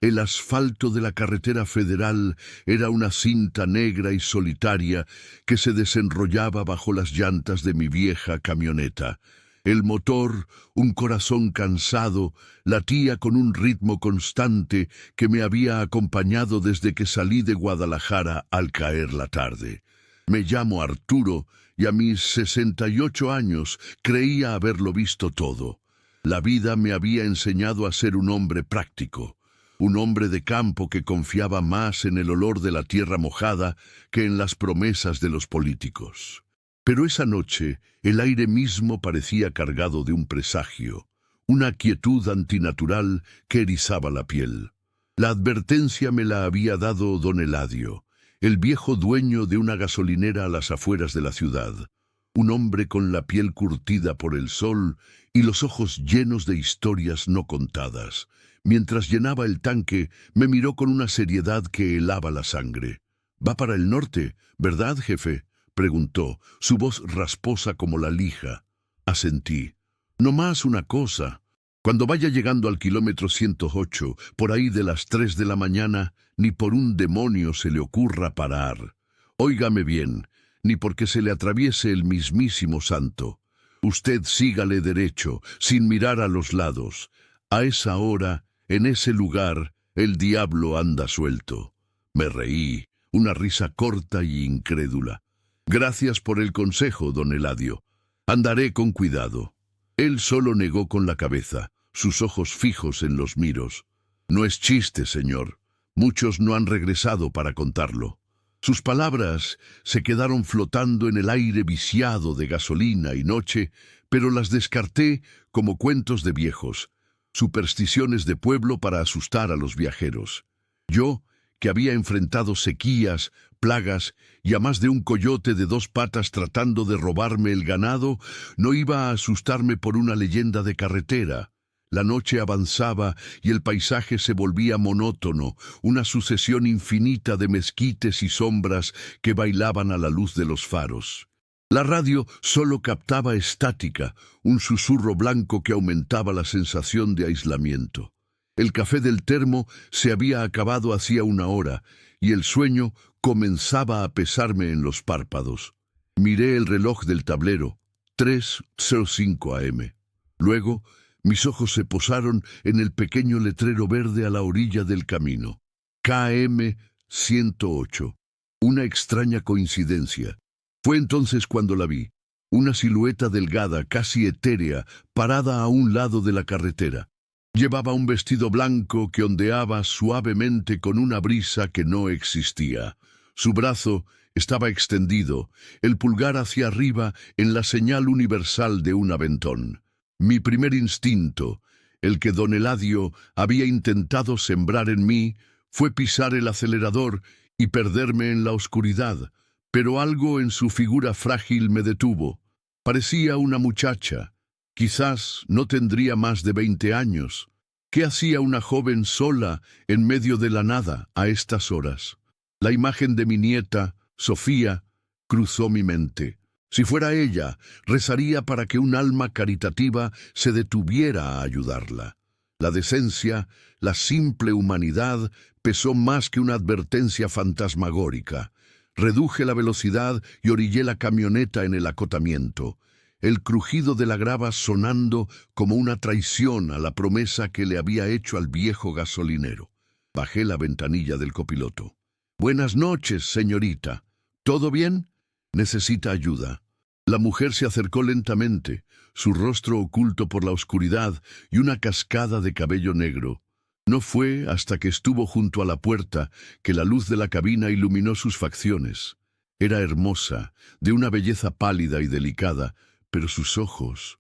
El asfalto de la carretera federal era una cinta negra y solitaria que se desenrollaba bajo las llantas de mi vieja camioneta. El motor, un corazón cansado, latía con un ritmo constante que me había acompañado desde que salí de Guadalajara al caer la tarde. Me llamo Arturo y a mis 68 años creía haberlo visto todo. La vida me había enseñado a ser un hombre práctico. Un hombre de campo que confiaba más en el olor de la tierra mojada que en las promesas de los políticos. Pero esa noche el aire mismo parecía cargado de un presagio, una quietud antinatural que erizaba la piel. La advertencia me la había dado don Eladio, el viejo dueño de una gasolinera a las afueras de la ciudad. Un hombre con la piel curtida por el sol y los ojos llenos de historias no contadas. Mientras llenaba el tanque, me miró con una seriedad que helaba la sangre. «Va para el norte, ¿verdad, jefe?», preguntó, su voz rasposa como la lija. Asentí. «No más una cosa. Cuando vaya llegando al kilómetro 108, por ahí de las 3 de la mañana, ni por un demonio se le ocurra parar. Óigame bien, ni porque se le atraviese el mismísimo santo. Usted sígale derecho, sin mirar a los lados. A esa hora, en ese lugar, el diablo anda suelto». Me reí, una risa corta y incrédula. «Gracias por el consejo, don Eladio. Andaré con cuidado». Él solo negó con la cabeza, sus ojos fijos en los miros. «No es chiste, señor. Muchos no han regresado para contarlo». Sus palabras se quedaron flotando en el aire viciado de gasolina y noche, pero las descarté como cuentos de viejos, supersticiones de pueblo para asustar a los viajeros. Yo, que había enfrentado sequías, plagas y a más de un coyote de 2 patas tratando de robarme el ganado, no iba a asustarme por una leyenda de carretera. La noche avanzaba y el paisaje se volvía monótono, una sucesión infinita de mezquites y sombras que bailaban a la luz de los faros. La radio solo captaba estática, un susurro blanco que aumentaba la sensación de aislamiento. El café del termo se había acabado hacía 1 hora y el sueño comenzaba a pesarme en los párpados. Miré el reloj del tablero, 3:05 am. Luego, mis ojos se posaron en el pequeño letrero verde a la orilla del camino. KM 108. Una extraña coincidencia. Fue entonces cuando la vi, una silueta delgada, casi etérea, parada a un lado de la carretera. Llevaba un vestido blanco que ondeaba suavemente con una brisa que no existía. Su brazo estaba extendido, el pulgar hacia arriba en la señal universal de un aventón. Mi primer instinto, el que don Eladio había intentado sembrar en mí, fue pisar el acelerador y perderme en la oscuridad, pero algo en su figura frágil me detuvo. Parecía una muchacha. Quizás no tendría más de 20 años. ¿Qué hacía una joven sola en medio de la nada a estas horas? La imagen de mi nieta, Sofía, cruzó mi mente. Si fuera ella, rezaría para que un alma caritativa se detuviera a ayudarla. La decencia, la simple humanidad, pesó más que una advertencia fantasmagórica. Reduje la velocidad y orillé la camioneta en el acotamiento, el crujido de la grava sonando como una traición a la promesa que le había hecho al viejo gasolinero. Bajé la ventanilla del copiloto. «Buenas noches, señorita. ¿Todo bien? ¿Necesita ayuda?» La mujer se acercó lentamente, su rostro oculto por la oscuridad y una cascada de cabello negro. No fue hasta que estuvo junto a la puerta que la luz de la cabina iluminó sus facciones. Era hermosa, de una belleza pálida y delicada, pero sus ojos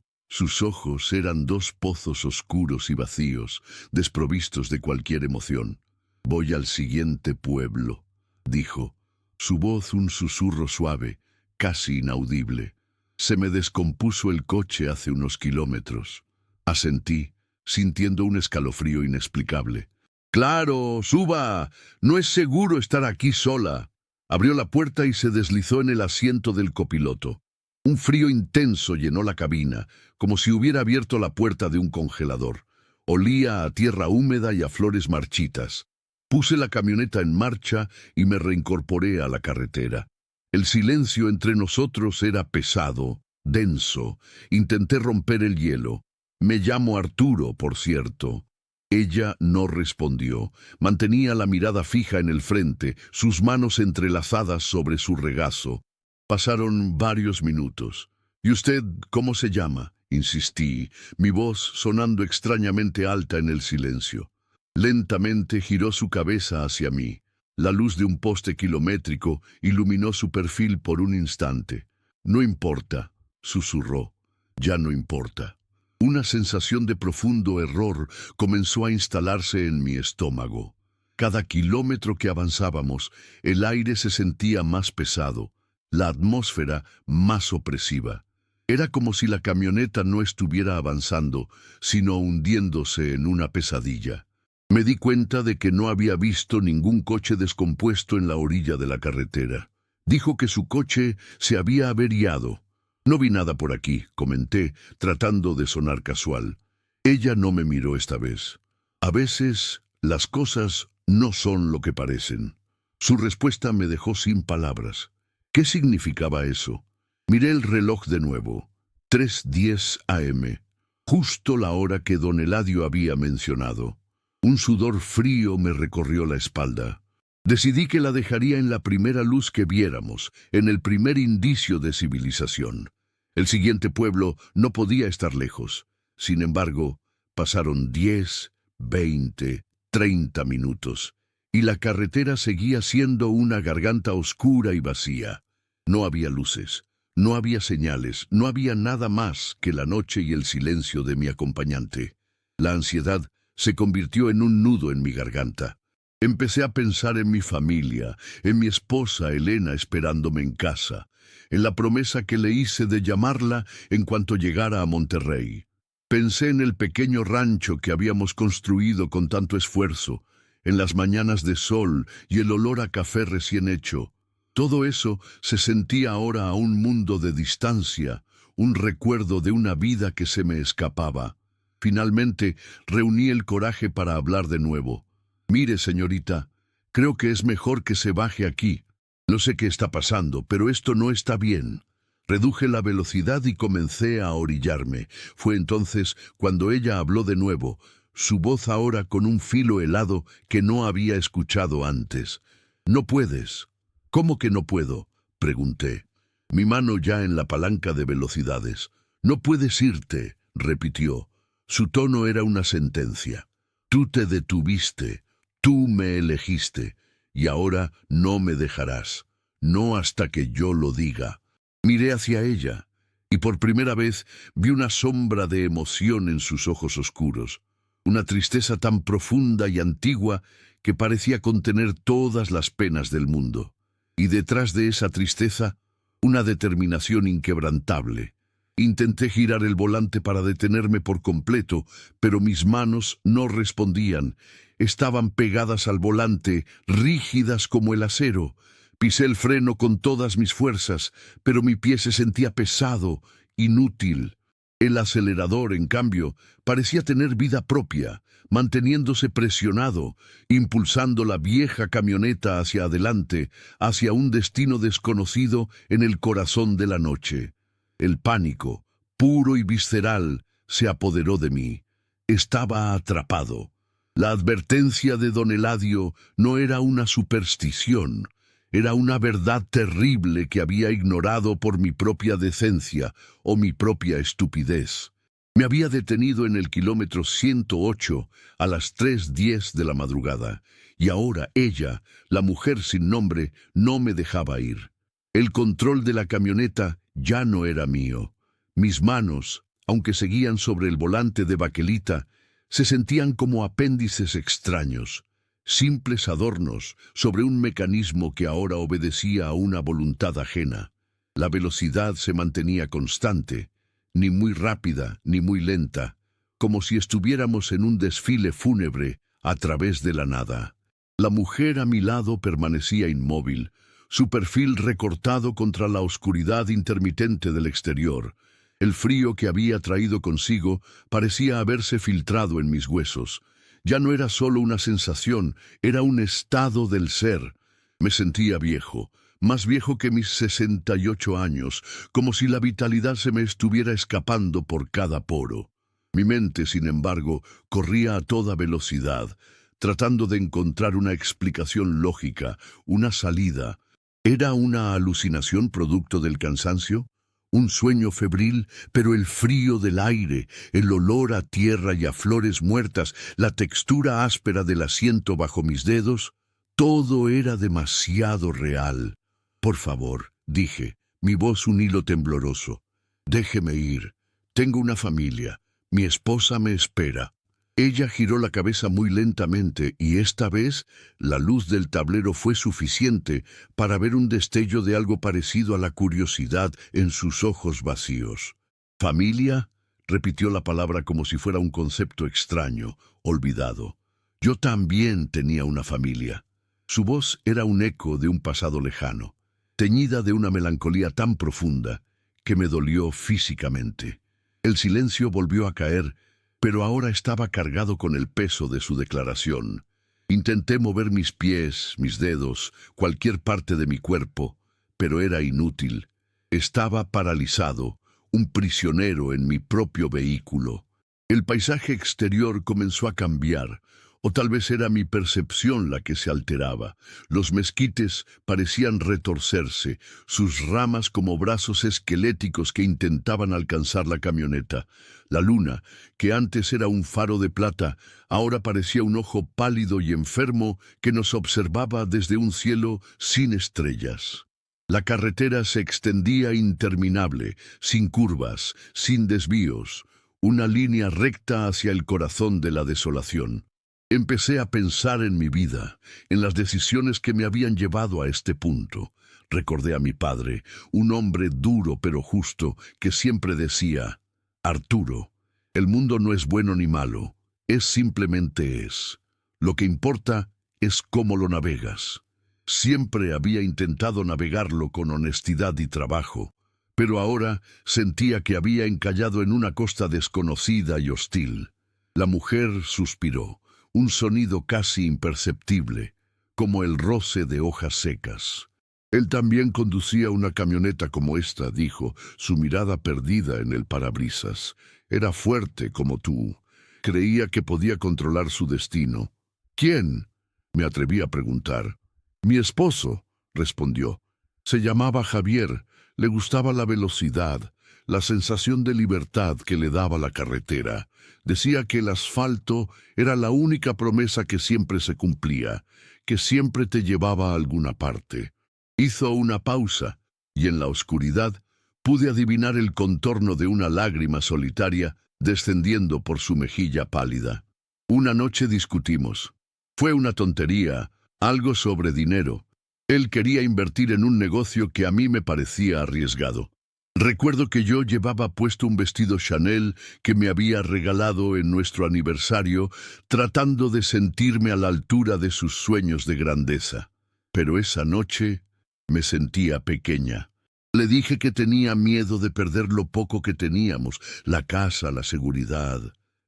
eran 2 pozos oscuros y vacíos, desprovistos de cualquier emoción. «Voy al siguiente pueblo», dijo, su voz un susurro suave, casi inaudible. «Se me descompuso el coche hace unos kilómetros». Asentí, sintiendo un escalofrío inexplicable. «Claro, suba. No es seguro estar aquí sola». Abrió la puerta y se deslizó en el asiento del copiloto. Un frío intenso llenó la cabina, como si hubiera abierto la puerta de un congelador. Olía a tierra húmeda y a flores marchitas. Puse la camioneta en marcha y me reincorporé a la carretera. El silencio entre nosotros era pesado, denso. Intenté romper el hielo. Me llamo Arturo, por cierto. Ella no respondió. Mantenía la mirada fija en el frente, sus manos entrelazadas sobre su regazo. Pasaron varios minutos. ¿Y usted cómo se llama?, insistí, mi voz sonando extrañamente alta en el silencio. Lentamente giró su cabeza hacia mí. La luz de un poste kilométrico iluminó su perfil por un instante. No importa, susurró. Ya no importa. Una sensación de profundo error comenzó a instalarse en mi estómago. Cada kilómetro que avanzábamos, el aire se sentía más pesado, la atmósfera más opresiva. Era como si la camioneta no estuviera avanzando, sino hundiéndose en una pesadilla. Me di cuenta de que no había visto ningún coche descompuesto en la orilla de la carretera. Dijo que su coche se había averiado. No vi nada por aquí, comenté, tratando de sonar casual. Ella no me miró esta vez. A veces, las cosas no son lo que parecen. Su respuesta me dejó sin palabras. ¿Qué significaba eso? Miré el reloj de nuevo. 3:10 a.m. Justo la hora que don Eladio había mencionado. Un sudor frío me recorrió la espalda. Decidí que la dejaría en la primera luz que viéramos, en el primer indicio de civilización. El siguiente pueblo no podía estar lejos. Sin embargo, pasaron 10, 20, 30 minutos, y la carretera seguía siendo una garganta oscura y vacía. No había luces, no había señales, no había nada más que la noche y el silencio de mi acompañante. La ansiedad se convirtió en un nudo en mi garganta. Empecé a pensar en mi familia, en mi esposa Elena esperándome en casa, en la promesa que le hice de llamarla en cuanto llegara a Monterrey. Pensé en el pequeño rancho que habíamos construido con tanto esfuerzo, en las mañanas de sol y el olor a café recién hecho. Todo eso se sentía ahora a un mundo de distancia, un recuerdo de una vida que se me escapaba. Finalmente, reuní el coraje para hablar de nuevo. Mire, señorita, creo que es mejor que se baje aquí. No sé qué está pasando, pero esto no está bien. Reduje la velocidad y comencé a orillarme. Fue entonces cuando ella habló de nuevo, su voz ahora con un filo helado que no había escuchado antes. «No puedes». «¿Cómo que no puedo?», pregunté. Mi mano ya en la palanca de velocidades. «No puedes irte», repitió. Su tono era una sentencia. «Tú te detuviste, tú me elegiste, y ahora no me dejarás. No hasta que yo lo diga». Miré hacia ella, y por primera vez vi una sombra de emoción en sus ojos oscuros. Una tristeza tan profunda y antigua que parecía contener todas las penas del mundo. Y detrás de esa tristeza, una determinación inquebrantable. Intenté girar el volante para detenerme por completo, pero mis manos no respondían. Estaban pegadas al volante, rígidas como el acero. Pisé el freno con todas mis fuerzas, pero mi pie se sentía pesado, inútil. El acelerador, en cambio, parecía tener vida propia, manteniéndose presionado, impulsando la vieja camioneta hacia adelante, hacia un destino desconocido en el corazón de la noche. El pánico, puro y visceral, se apoderó de mí. Estaba atrapado. La advertencia de don Eladio no era una superstición. Era una verdad terrible que había ignorado por mi propia decencia o mi propia estupidez. Me había detenido en el kilómetro 108 a las 3:10 de la madrugada, y ahora ella, la mujer sin nombre, no me dejaba ir. El control de la camioneta ya no era mío. Mis manos, aunque seguían sobre el volante de baquelita, se sentían como apéndices extraños. Simples adornos sobre un mecanismo que ahora obedecía a una voluntad ajena. La velocidad se mantenía constante, ni muy rápida ni muy lenta, como si estuviéramos en un desfile fúnebre a través de la nada. La mujer a mi lado permanecía inmóvil, su perfil recortado contra la oscuridad intermitente del exterior. El frío que había traído consigo parecía haberse filtrado en mis huesos. Ya no era solo una sensación, era un estado del ser. Me sentía viejo, más viejo que mis 68 años, como si la vitalidad se me estuviera escapando por cada poro. Mi mente, sin embargo, corría a toda velocidad, tratando de encontrar una explicación lógica, una salida. ¿Era una alucinación producto del cansancio? ¿Un sueño febril? Pero el frío del aire, el olor a tierra y a flores muertas, la textura áspera del asiento bajo mis dedos, todo era demasiado real. Por favor, dije, mi voz un hilo tembloroso. Déjeme ir. Tengo una familia. Mi esposa me espera. Ella giró la cabeza muy lentamente y esta vez la luz del tablero fue suficiente para ver un destello de algo parecido a la curiosidad en sus ojos vacíos. ¿Familia? Repitió la palabra como si fuera un concepto extraño, olvidado. Yo también tenía una familia. Su voz era un eco de un pasado lejano, teñida de una melancolía tan profunda que me dolió físicamente. El silencio volvió a caer, pero ahora estaba cargado con el peso de su declaración. Intenté mover mis pies, mis dedos, cualquier parte de mi cuerpo, pero era inútil. Estaba paralizado, un prisionero en mi propio vehículo. El paisaje exterior comenzó a cambiar, o tal vez era mi percepción la que se alteraba. Los mezquites parecían retorcerse, sus ramas como brazos esqueléticos que intentaban alcanzar la camioneta. La luna, que antes era un faro de plata, ahora parecía un ojo pálido y enfermo que nos observaba desde un cielo sin estrellas. La carretera se extendía interminable, sin curvas, sin desvíos, una línea recta hacia el corazón de la desolación. Empecé a pensar en mi vida, en las decisiones que me habían llevado a este punto. Recordé a mi padre, un hombre duro pero justo, que siempre decía: Arturo, el mundo no es bueno ni malo, simplemente es. Lo que importa es cómo lo navegas. Siempre había intentado navegarlo con honestidad y trabajo, pero ahora sentía que había encallado en una costa desconocida y hostil. La mujer suspiró. Un sonido casi imperceptible, como el roce de hojas secas. Él también conducía una camioneta como esta, dijo, su mirada perdida en el parabrisas. Era fuerte como tú. Creía que podía controlar su destino. ¿Quién? Me atreví a preguntar. Mi esposo, respondió. Se llamaba Javier. Le gustaba la velocidad, la sensación de libertad que le daba la carretera. Decía que el asfalto era la única promesa que siempre se cumplía, que siempre te llevaba a alguna parte. Hizo una pausa, y en la oscuridad pude adivinar el contorno de una lágrima solitaria descendiendo por su mejilla pálida. Una noche discutimos. Fue una tontería, algo sobre dinero. Él quería invertir en un negocio que a mí me parecía arriesgado. Recuerdo que yo llevaba puesto un vestido Chanel que me había regalado en nuestro aniversario, tratando de sentirme a la altura de sus sueños de grandeza. Pero esa noche me sentía pequeña. Le dije que tenía miedo de perder lo poco que teníamos, la casa, la seguridad.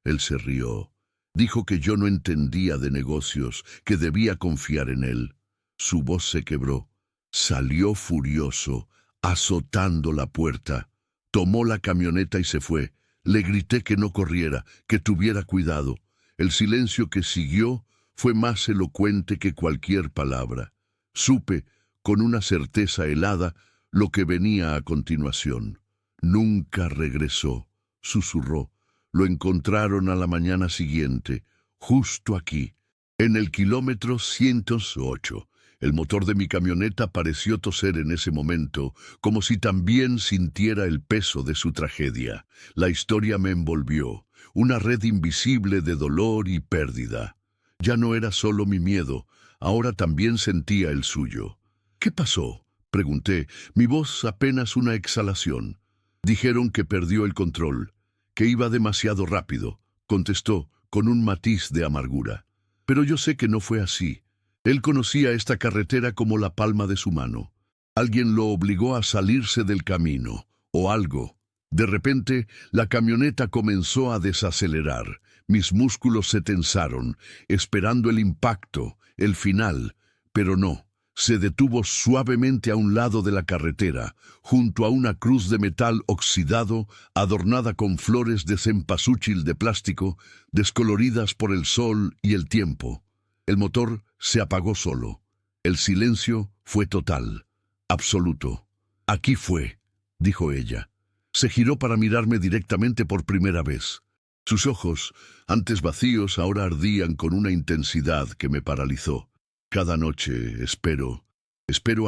Él se rió. Dijo que yo no entendía de negocios, que debía confiar en él. Su voz se quebró. Salió furioso, azotando la puerta. Tomó la camioneta y se fue. Le grité que no corriera, que tuviera cuidado. El silencio que siguió fue más elocuente que cualquier palabra. Supe, con una certeza helada, lo que venía a continuación. Nunca regresó, susurró. Lo encontraron a la mañana siguiente, justo aquí, en el kilómetro 108. El motor de mi camioneta pareció toser en ese momento, como si también sintiera el peso de su tragedia. La historia me envolvió, una red invisible de dolor y pérdida. Ya no era solo mi miedo, ahora también sentía el suyo. ¿Qué pasó?, pregunté, mi voz apenas una exhalación. Dijeron que perdió el control, que iba demasiado rápido, contestó, con un matiz de amargura. Pero yo sé que no fue así. Él conocía esta carretera como la palma de su mano. Alguien lo obligó a salirse del camino, o algo. De repente, la camioneta comenzó a desacelerar. Mis músculos se tensaron, esperando el impacto, el final, pero no. Se detuvo suavemente a un lado de la carretera, junto a una cruz de metal oxidado, adornada con flores de cempasúchil de plástico, descoloridas por el sol y el tiempo. El motor se apagó solo. El silencio fue total, absoluto. «Aquí fue», dijo ella. Se giró para mirarme directamente por primera vez. Sus ojos, antes vacíos, ahora ardían con una intensidad que me paralizó. Cada noche espero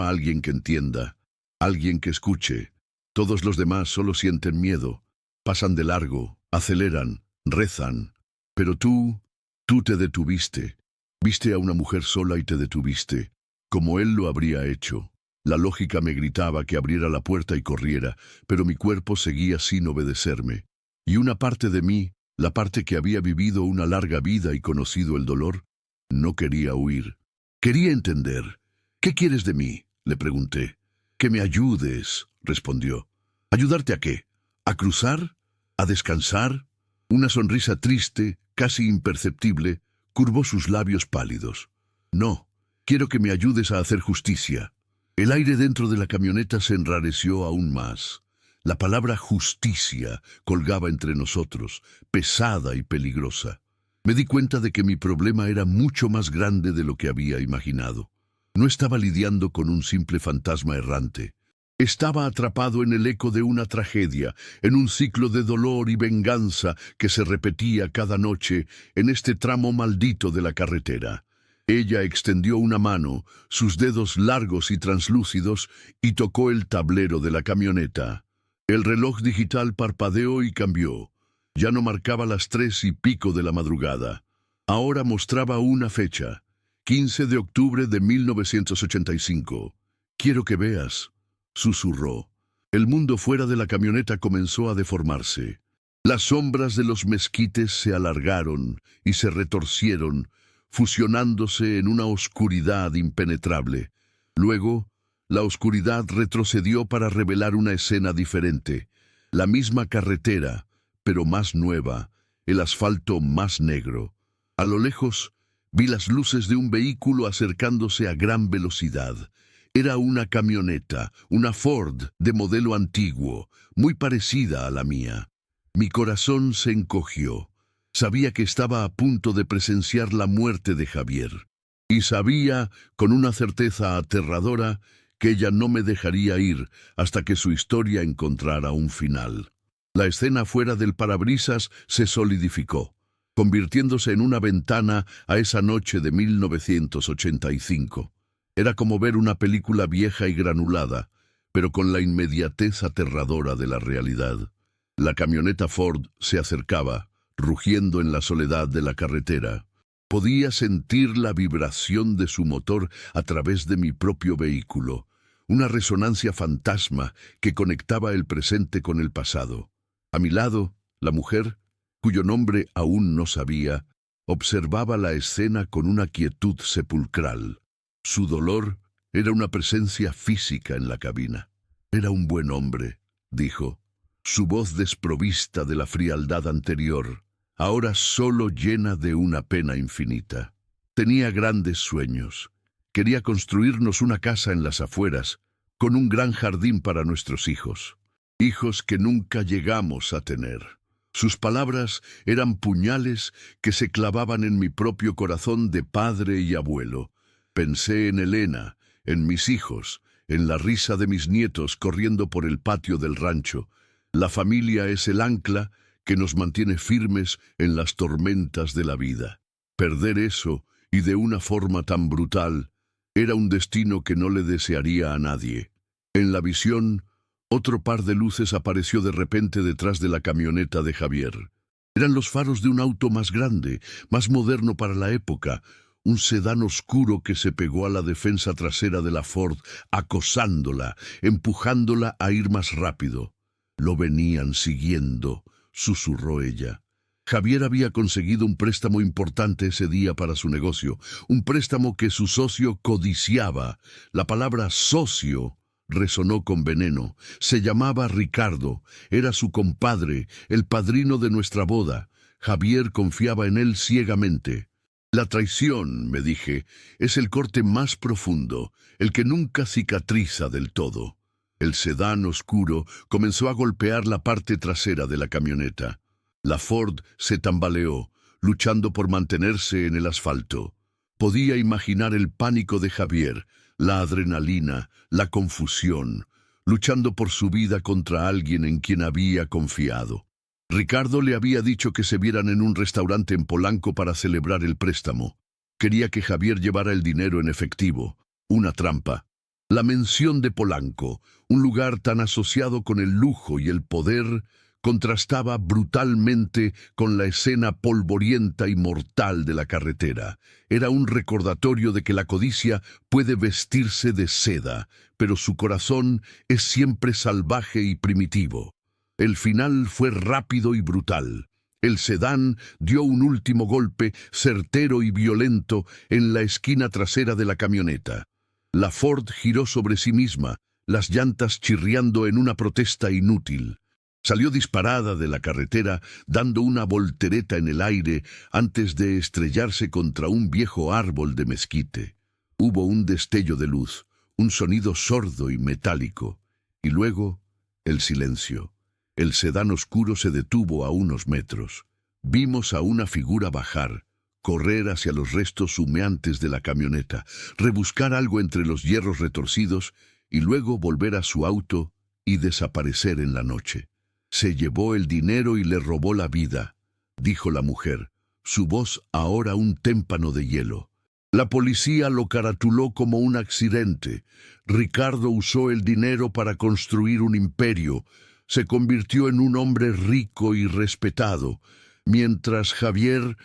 a alguien que entienda, alguien que escuche. Todos los demás solo sienten miedo, pasan de largo, aceleran, rezan. Pero tú te detuviste. Viste a una mujer sola y te detuviste, como él lo habría hecho. La lógica me gritaba que abriera la puerta y corriera, pero mi cuerpo seguía sin obedecerme. Y una parte de mí, la parte que había vivido una larga vida y conocido el dolor, no quería huir. Quería entender. «¿Qué quieres de mí?», le pregunté. «Que me ayudes», respondió. «¿Ayudarte a qué? ¿A cruzar? ¿A descansar?» Una sonrisa triste, casi imperceptible, curvó sus labios pálidos. «No, quiero que me ayudes a hacer justicia». El aire dentro de la camioneta se enrareció aún más. La palabra justicia colgaba entre nosotros, pesada y peligrosa. Me di cuenta de que mi problema era mucho más grande de lo que había imaginado. No estaba lidiando con un simple fantasma errante. Estaba atrapado en el eco de una tragedia, en un ciclo de dolor y venganza que se repetía cada noche en este tramo maldito de la carretera. Ella extendió una mano, sus dedos largos y translúcidos, y tocó el tablero de la camioneta. El reloj digital parpadeó y cambió. Ya no marcaba las 3:00 de la madrugada. Ahora mostraba una fecha, 15 de octubre de 1985. «Quiero que veas», susurró. El mundo fuera de la camioneta comenzó a deformarse. Las sombras de los mezquites se alargaron y se retorcieron, fusionándose en una oscuridad impenetrable. Luego, la oscuridad retrocedió para revelar una escena diferente. La misma carretera, pero más nueva, el asfalto más negro. A lo lejos, vi las luces de un vehículo acercándose a gran velocidad. Era una camioneta, una Ford de modelo antiguo, muy parecida a la mía. Mi corazón se encogió. Sabía que estaba a punto de presenciar la muerte de Javier. Y sabía, con una certeza aterradora, que ella no me dejaría ir hasta que su historia encontrara un final. La escena fuera del parabrisas se solidificó, convirtiéndose en una ventana a esa noche de 1985. Era como ver una película vieja y granulada, pero con la inmediatez aterradora de la realidad. La camioneta Ford se acercaba, rugiendo en la soledad de la carretera. Podía sentir la vibración de su motor a través de mi propio vehículo, una resonancia fantasma que conectaba el presente con el pasado. A mi lado, la mujer, cuyo nombre aún no sabía, observaba la escena con una quietud sepulcral. Su dolor era una presencia física en la cabina. «Era un buen hombre», dijo, su voz desprovista de la frialdad anterior, ahora solo llena de una pena infinita. Tenía grandes sueños. Quería construirnos una casa en las afueras, con un gran jardín para nuestros hijos. Hijos que nunca llegamos a tener. Sus palabras eran puñales que se clavaban en mi propio corazón de padre y abuelo. Pensé en Elena, en mis hijos, en la risa de mis nietos corriendo por el patio del rancho. La familia es el ancla que nos mantiene firmes en las tormentas de la vida. Perder eso, y de una forma tan brutal, era un destino que no le desearía a nadie. En la visión, otro par de luces apareció de repente detrás de la camioneta de Javier. Eran los faros de un auto más grande, más moderno para la época, un sedán oscuro que se pegó a la defensa trasera de la Ford, acosándola, empujándola a ir más rápido. «Lo venían siguiendo», susurró ella. Javier había conseguido un préstamo importante ese día para su negocio, un préstamo que su socio codiciaba. La palabra socio resonó con veneno. Se llamaba Ricardo, era su compadre, el padrino de nuestra boda. Javier confiaba en él ciegamente. La traición, me dije, es el corte más profundo, el que nunca cicatriza del todo. El sedán oscuro comenzó a golpear la parte trasera de la camioneta. La Ford se tambaleó, luchando por mantenerse en el asfalto. Podía imaginar el pánico de Javier, la adrenalina, la confusión, luchando por su vida contra alguien en quien había confiado. Ricardo le había dicho que se vieran en un restaurante en Polanco para celebrar el préstamo. Quería que Javier llevara el dinero en efectivo, una trampa. La mención de Polanco, un lugar tan asociado con el lujo y el poder, contrastaba brutalmente con la escena polvorienta y mortal de la carretera. Era un recordatorio de que la codicia puede vestirse de seda, pero su corazón es siempre salvaje y primitivo. El final fue rápido y brutal. El sedán dio un último golpe, certero y violento, en la esquina trasera de la camioneta. La Ford giró sobre sí misma, las llantas chirriando en una protesta inútil. Salió disparada de la carretera, dando una voltereta en el aire antes de estrellarse contra un viejo árbol de mezquite. Hubo un destello de luz, un sonido sordo y metálico, y luego el silencio. El sedán oscuro se detuvo a unos metros. Vimos a una figura bajar, correr hacia los restos humeantes de la camioneta, rebuscar algo entre los hierros retorcidos y luego volver a su auto y desaparecer en la noche. Se llevó el dinero y le robó la vida, dijo la mujer, su voz ahora un témpano de hielo. La policía lo caratuló como un accidente. Ricardo usó el dinero para construir un imperio. Se convirtió en un hombre rico y respetado, mientras Javier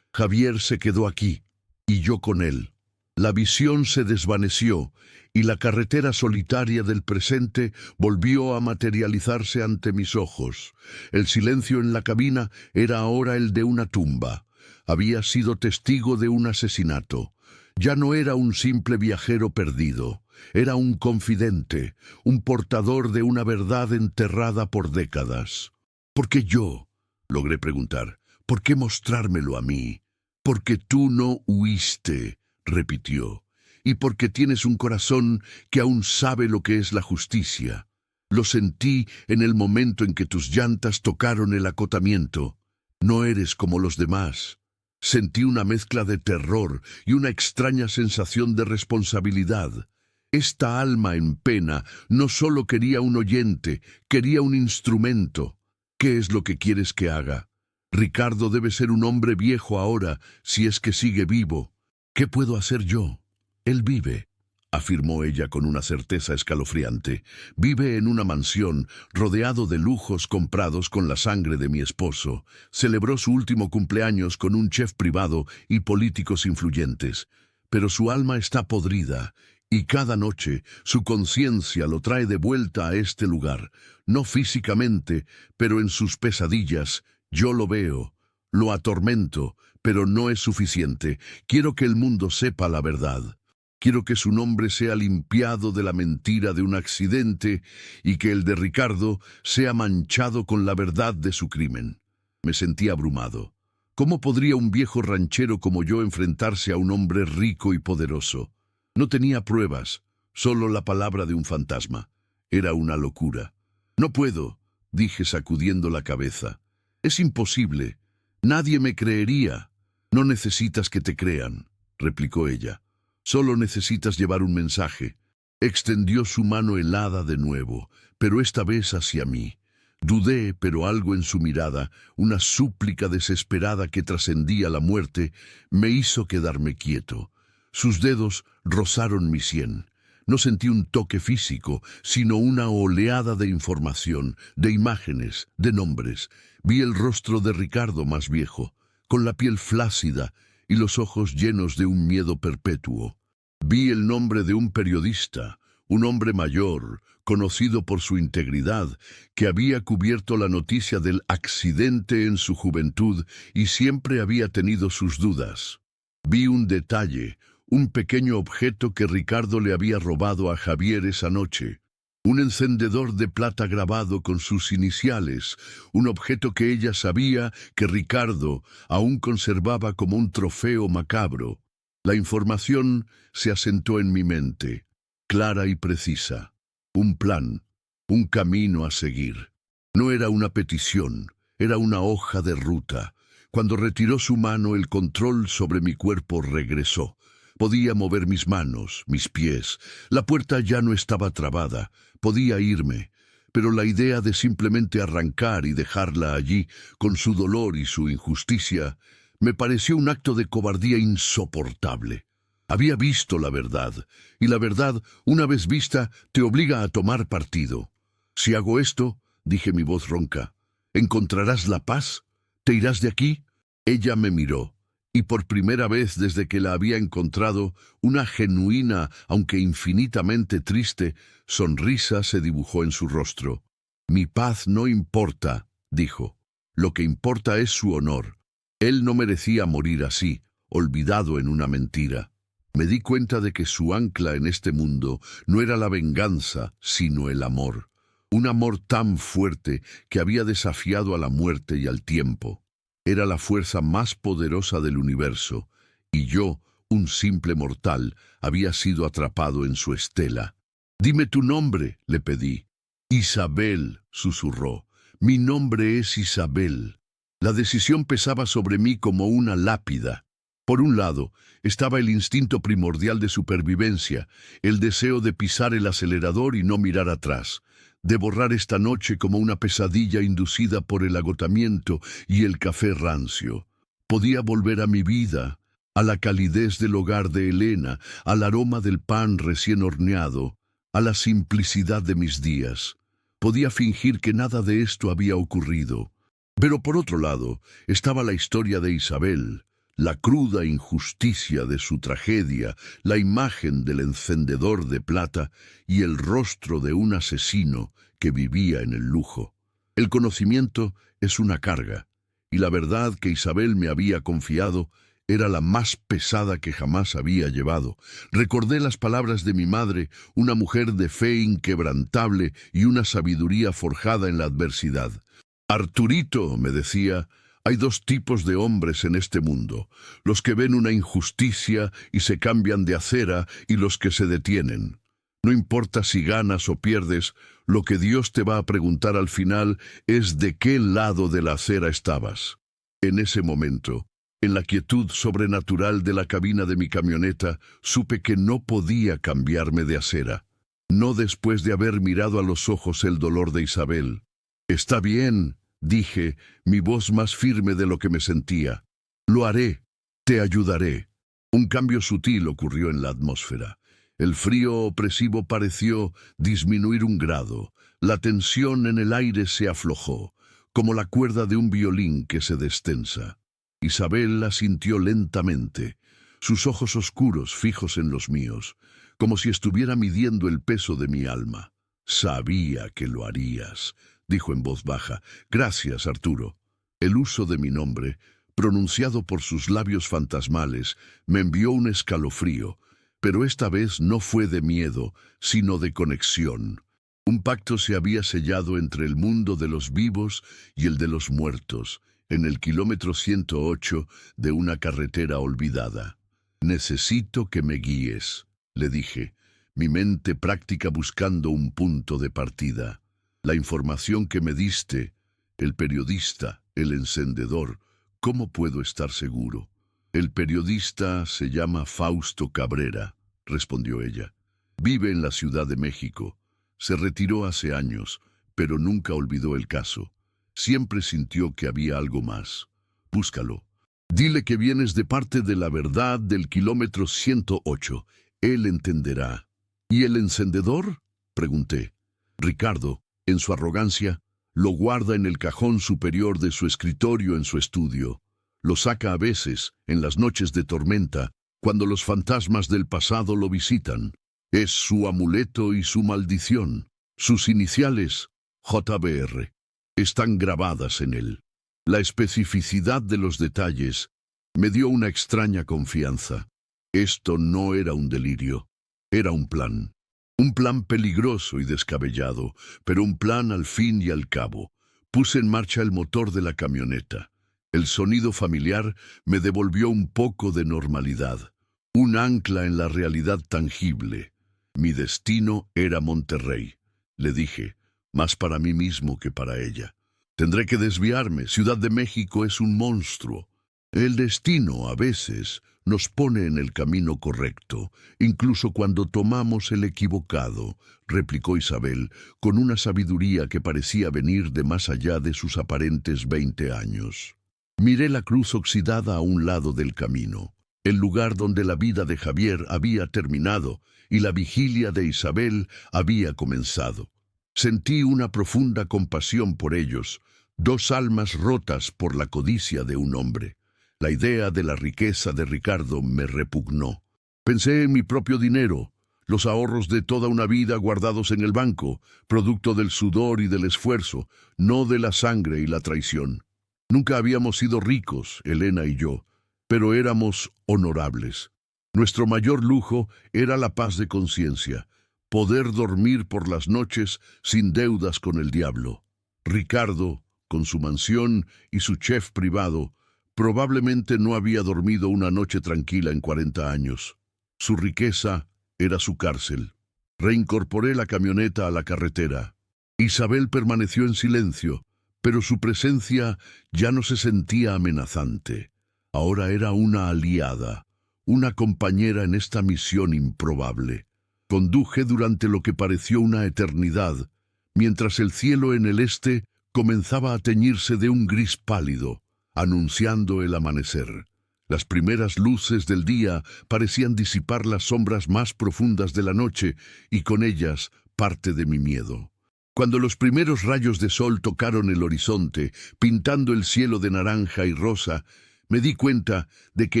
se quedó aquí, y yo con él. La visión se desvaneció, y la carretera solitaria del presente volvió a materializarse ante mis ojos. El silencio en la cabina era ahora el de una tumba. Había sido testigo de un asesinato. Ya no era un simple viajero perdido. Era un confidente, un portador de una verdad enterrada por décadas. ¿Por qué yo?, logré preguntar. ¿Por qué mostrármelo a mí? Porque tú no huiste, repitió, y porque tienes un corazón que aún sabe lo que es la justicia. Lo sentí en el momento en que tus llantas tocaron el acotamiento. No eres como los demás. Sentí una mezcla de terror y una extraña sensación de responsabilidad. Esta alma en pena no solo quería un oyente, quería un instrumento. ¿Qué es lo que quieres que haga? Ricardo debe ser un hombre viejo ahora, si es que sigue vivo. ¿Qué puedo hacer yo? Él vive, afirmó ella con una certeza escalofriante. Vive en una mansión, rodeado de lujos comprados con la sangre de mi esposo. Celebró su último cumpleaños con un chef privado y políticos influyentes. Pero su alma está podrida, y cada noche su conciencia lo trae de vuelta a este lugar. No físicamente, pero en sus pesadillas. Yo lo veo, lo atormento, pero no es suficiente. Quiero que el mundo sepa la verdad. Quiero que su nombre sea limpiado de la mentira de un accidente y que el de Ricardo sea manchado con la verdad de su crimen. Me sentí abrumado. ¿Cómo podría un viejo ranchero como yo enfrentarse a un hombre rico y poderoso? No tenía pruebas, solo la palabra de un fantasma. Era una locura. No puedo, dije sacudiendo la cabeza. Es imposible. Nadie me creería. No necesitas que te crean, replicó ella. Solo necesitas llevar un mensaje. Extendió su mano helada de nuevo, pero esta vez hacia mí. Dudé, pero algo en su mirada, una súplica desesperada que trascendía la muerte, me hizo quedarme quieto. Sus dedos rozaron mi sien. No sentí un toque físico, sino una oleada de información, de imágenes, de nombres. Vi el rostro de Ricardo más viejo, con la piel flácida y los ojos llenos de un miedo perpetuo. Vi el nombre de un periodista, un hombre mayor, conocido por su integridad, que había cubierto la noticia del accidente en su juventud y siempre había tenido sus dudas. Vi un detalle, un pequeño objeto que Ricardo le había robado a Javier esa noche. Un encendedor de plata grabado con sus iniciales, un objeto que ella sabía que Ricardo aún conservaba como un trofeo macabro. La información se asentó en mi mente, clara y precisa. Un plan, un camino a seguir. No era una petición, era una hoja de ruta. Cuando retiró su mano, el control sobre mi cuerpo regresó. Podía mover mis manos, mis pies. La puerta ya no estaba trabada. Podía irme, pero la idea de simplemente arrancar y dejarla allí, con su dolor y su injusticia, me pareció un acto de cobardía insoportable. Había visto la verdad, y la verdad, una vez vista, te obliga a tomar partido. Si hago esto, dije mi voz ronca, ¿encontrarás la paz? ¿Te irás de aquí? Ella me miró, y por primera vez desde que la había encontrado, una genuina, aunque infinitamente triste, sonrisa se dibujó en su rostro. Mi paz no importa, dijo. Lo que importa es su honor. Él no merecía morir así, olvidado en una mentira. Me di cuenta de que su ancla en este mundo no era la venganza, sino el amor. Un amor tan fuerte que había desafiado a la muerte y al tiempo. Era la fuerza más poderosa del universo, y yo, un simple mortal, había sido atrapado en su estela. «Dime tu nombre», le pedí. «Isabel», susurró. «Mi nombre es Isabel». La decisión pesaba sobre mí como una lápida. Por un lado, estaba el instinto primordial de supervivencia, el deseo de pisar el acelerador y no mirar atrás, de borrar esta noche como una pesadilla inducida por el agotamiento y el café rancio. Podía volver a mi vida, a la calidez del hogar de Elena, al aroma del pan recién horneado, a la simplicidad de mis días. Podía fingir que nada de esto había ocurrido. Pero por otro lado, estaba la historia de Isabel, la cruda injusticia de su tragedia, la imagen del encendedor de plata y el rostro de un asesino que vivía en el lujo. El conocimiento es una carga, y la verdad que Isabel me había confiado era la más pesada que jamás había llevado. Recordé las palabras de mi madre, una mujer de fe inquebrantable y una sabiduría forjada en la adversidad. «Arturito», me decía, «hay dos tipos de hombres en este mundo, los que ven una injusticia y se cambian de acera y los que se detienen. No importa si ganas o pierdes, lo que Dios te va a preguntar al final es de qué lado de la acera estabas». En ese momento, en la quietud sobrenatural de la cabina de mi camioneta, supe que no podía cambiarme de acera. No después de haber mirado a los ojos el dolor de Isabel. «Está bien», dije, mi voz más firme de lo que me sentía. «Lo haré, te ayudaré». Un cambio sutil ocurrió en la atmósfera. El frío opresivo pareció disminuir un grado. La tensión en el aire se aflojó, como la cuerda de un violín que se destensa. Isabel la sintió lentamente, sus ojos oscuros fijos en los míos, como si estuviera midiendo el peso de mi alma. «Sabía que lo harías», dijo en voz baja. «Gracias, Arturo». El uso de mi nombre, pronunciado por sus labios fantasmales, me envió un escalofrío, pero esta vez no fue de miedo, sino de conexión. Un pacto se había sellado entre el mundo de los vivos y el de los muertos, en el kilómetro 108 de una carretera olvidada. «Necesito que me guíes», le dije, mi mente práctica buscando un punto de partida. «La información que me diste, el periodista, el encendedor, ¿cómo puedo estar seguro?» «El periodista se llama Fausto Cabrera», respondió ella. «Vive en la Ciudad de México. Se retiró hace años, pero nunca olvidó el caso. Siempre sintió que había algo más. Búscalo. Dile que vienes de parte de la verdad del kilómetro 108. Él entenderá». «¿Y el encendedor?», pregunté. Ricardo, en su arrogancia, lo guarda en el cajón superior de su escritorio en su estudio. Lo saca a veces, en las noches de tormenta, cuando los fantasmas del pasado lo visitan. Es su amuleto y su maldición. Sus iniciales, JBR, están grabadas en él. La especificidad de los detalles me dio una extraña confianza. Esto no era un delirio, era un plan. Un plan peligroso y descabellado, pero un plan al fin y al cabo. Puse en marcha el motor de la camioneta. El sonido familiar me devolvió un poco de normalidad, un ancla en la realidad tangible. Mi destino era Monterrey, le dije, más para mí mismo que para ella. Tendré que desviarme, Ciudad de México es un monstruo. El destino, a veces, nos pone en el camino correcto, incluso cuando tomamos el equivocado, replicó Isabel, con una sabiduría que parecía venir de más allá de sus aparentes 20 años. Miré la cruz oxidada a un lado del camino, el lugar donde la vida de Javier había terminado y la vigilia de Isabel había comenzado. Sentí una profunda compasión por ellos, dos almas rotas por la codicia de un hombre. La idea de la riqueza de Ricardo me repugnó. Pensé en mi propio dinero, los ahorros de toda una vida guardados en el banco, producto del sudor y del esfuerzo, no de la sangre y la traición. Nunca habíamos sido ricos, Elena y yo, pero éramos honorables. Nuestro mayor lujo era la paz de conciencia, poder dormir por las noches sin deudas con el diablo. Ricardo, con su mansión y su chef privado, probablemente no había dormido una noche tranquila en 40 años. Su riqueza era su cárcel. Reincorporé la camioneta a la carretera. Isabel permaneció en silencio, pero su presencia ya no se sentía amenazante. Ahora era una aliada, una compañera en esta misión improbable. Conduje durante lo que pareció una eternidad, mientras el cielo en el este comenzaba a teñirse de un gris pálido, anunciando el amanecer. Las primeras luces del día parecían disipar las sombras más profundas de la noche y con ellas parte de mi miedo. Cuando los primeros rayos de sol tocaron el horizonte, pintando el cielo de naranja y rosa, me di cuenta de que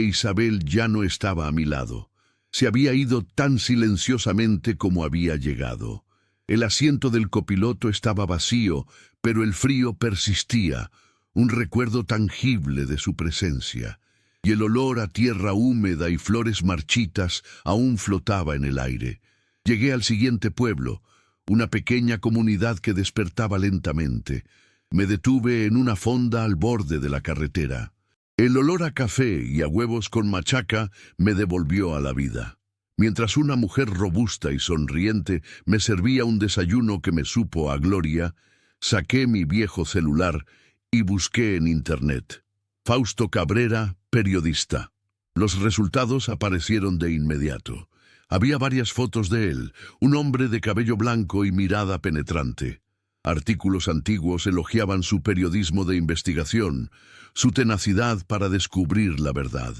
Isabel ya no estaba a mi lado. Se había ido tan silenciosamente como había llegado. El asiento del copiloto estaba vacío, pero el frío persistía, un recuerdo tangible de su presencia, y el olor a tierra húmeda y flores marchitas aún flotaba en el aire. Llegué al siguiente pueblo, una pequeña comunidad que despertaba lentamente. Me detuve en una fonda al borde de la carretera. El olor a café y a huevos con machaca me devolvió a la vida. Mientras una mujer robusta y sonriente me servía un desayuno que me supo a gloria, saqué mi viejo celular y busqué en internet. Fausto Cabrera, periodista. Los resultados aparecieron de inmediato. Había varias fotos de él, un hombre de cabello blanco y mirada penetrante. Artículos antiguos elogiaban su periodismo de investigación, su tenacidad para descubrir la verdad.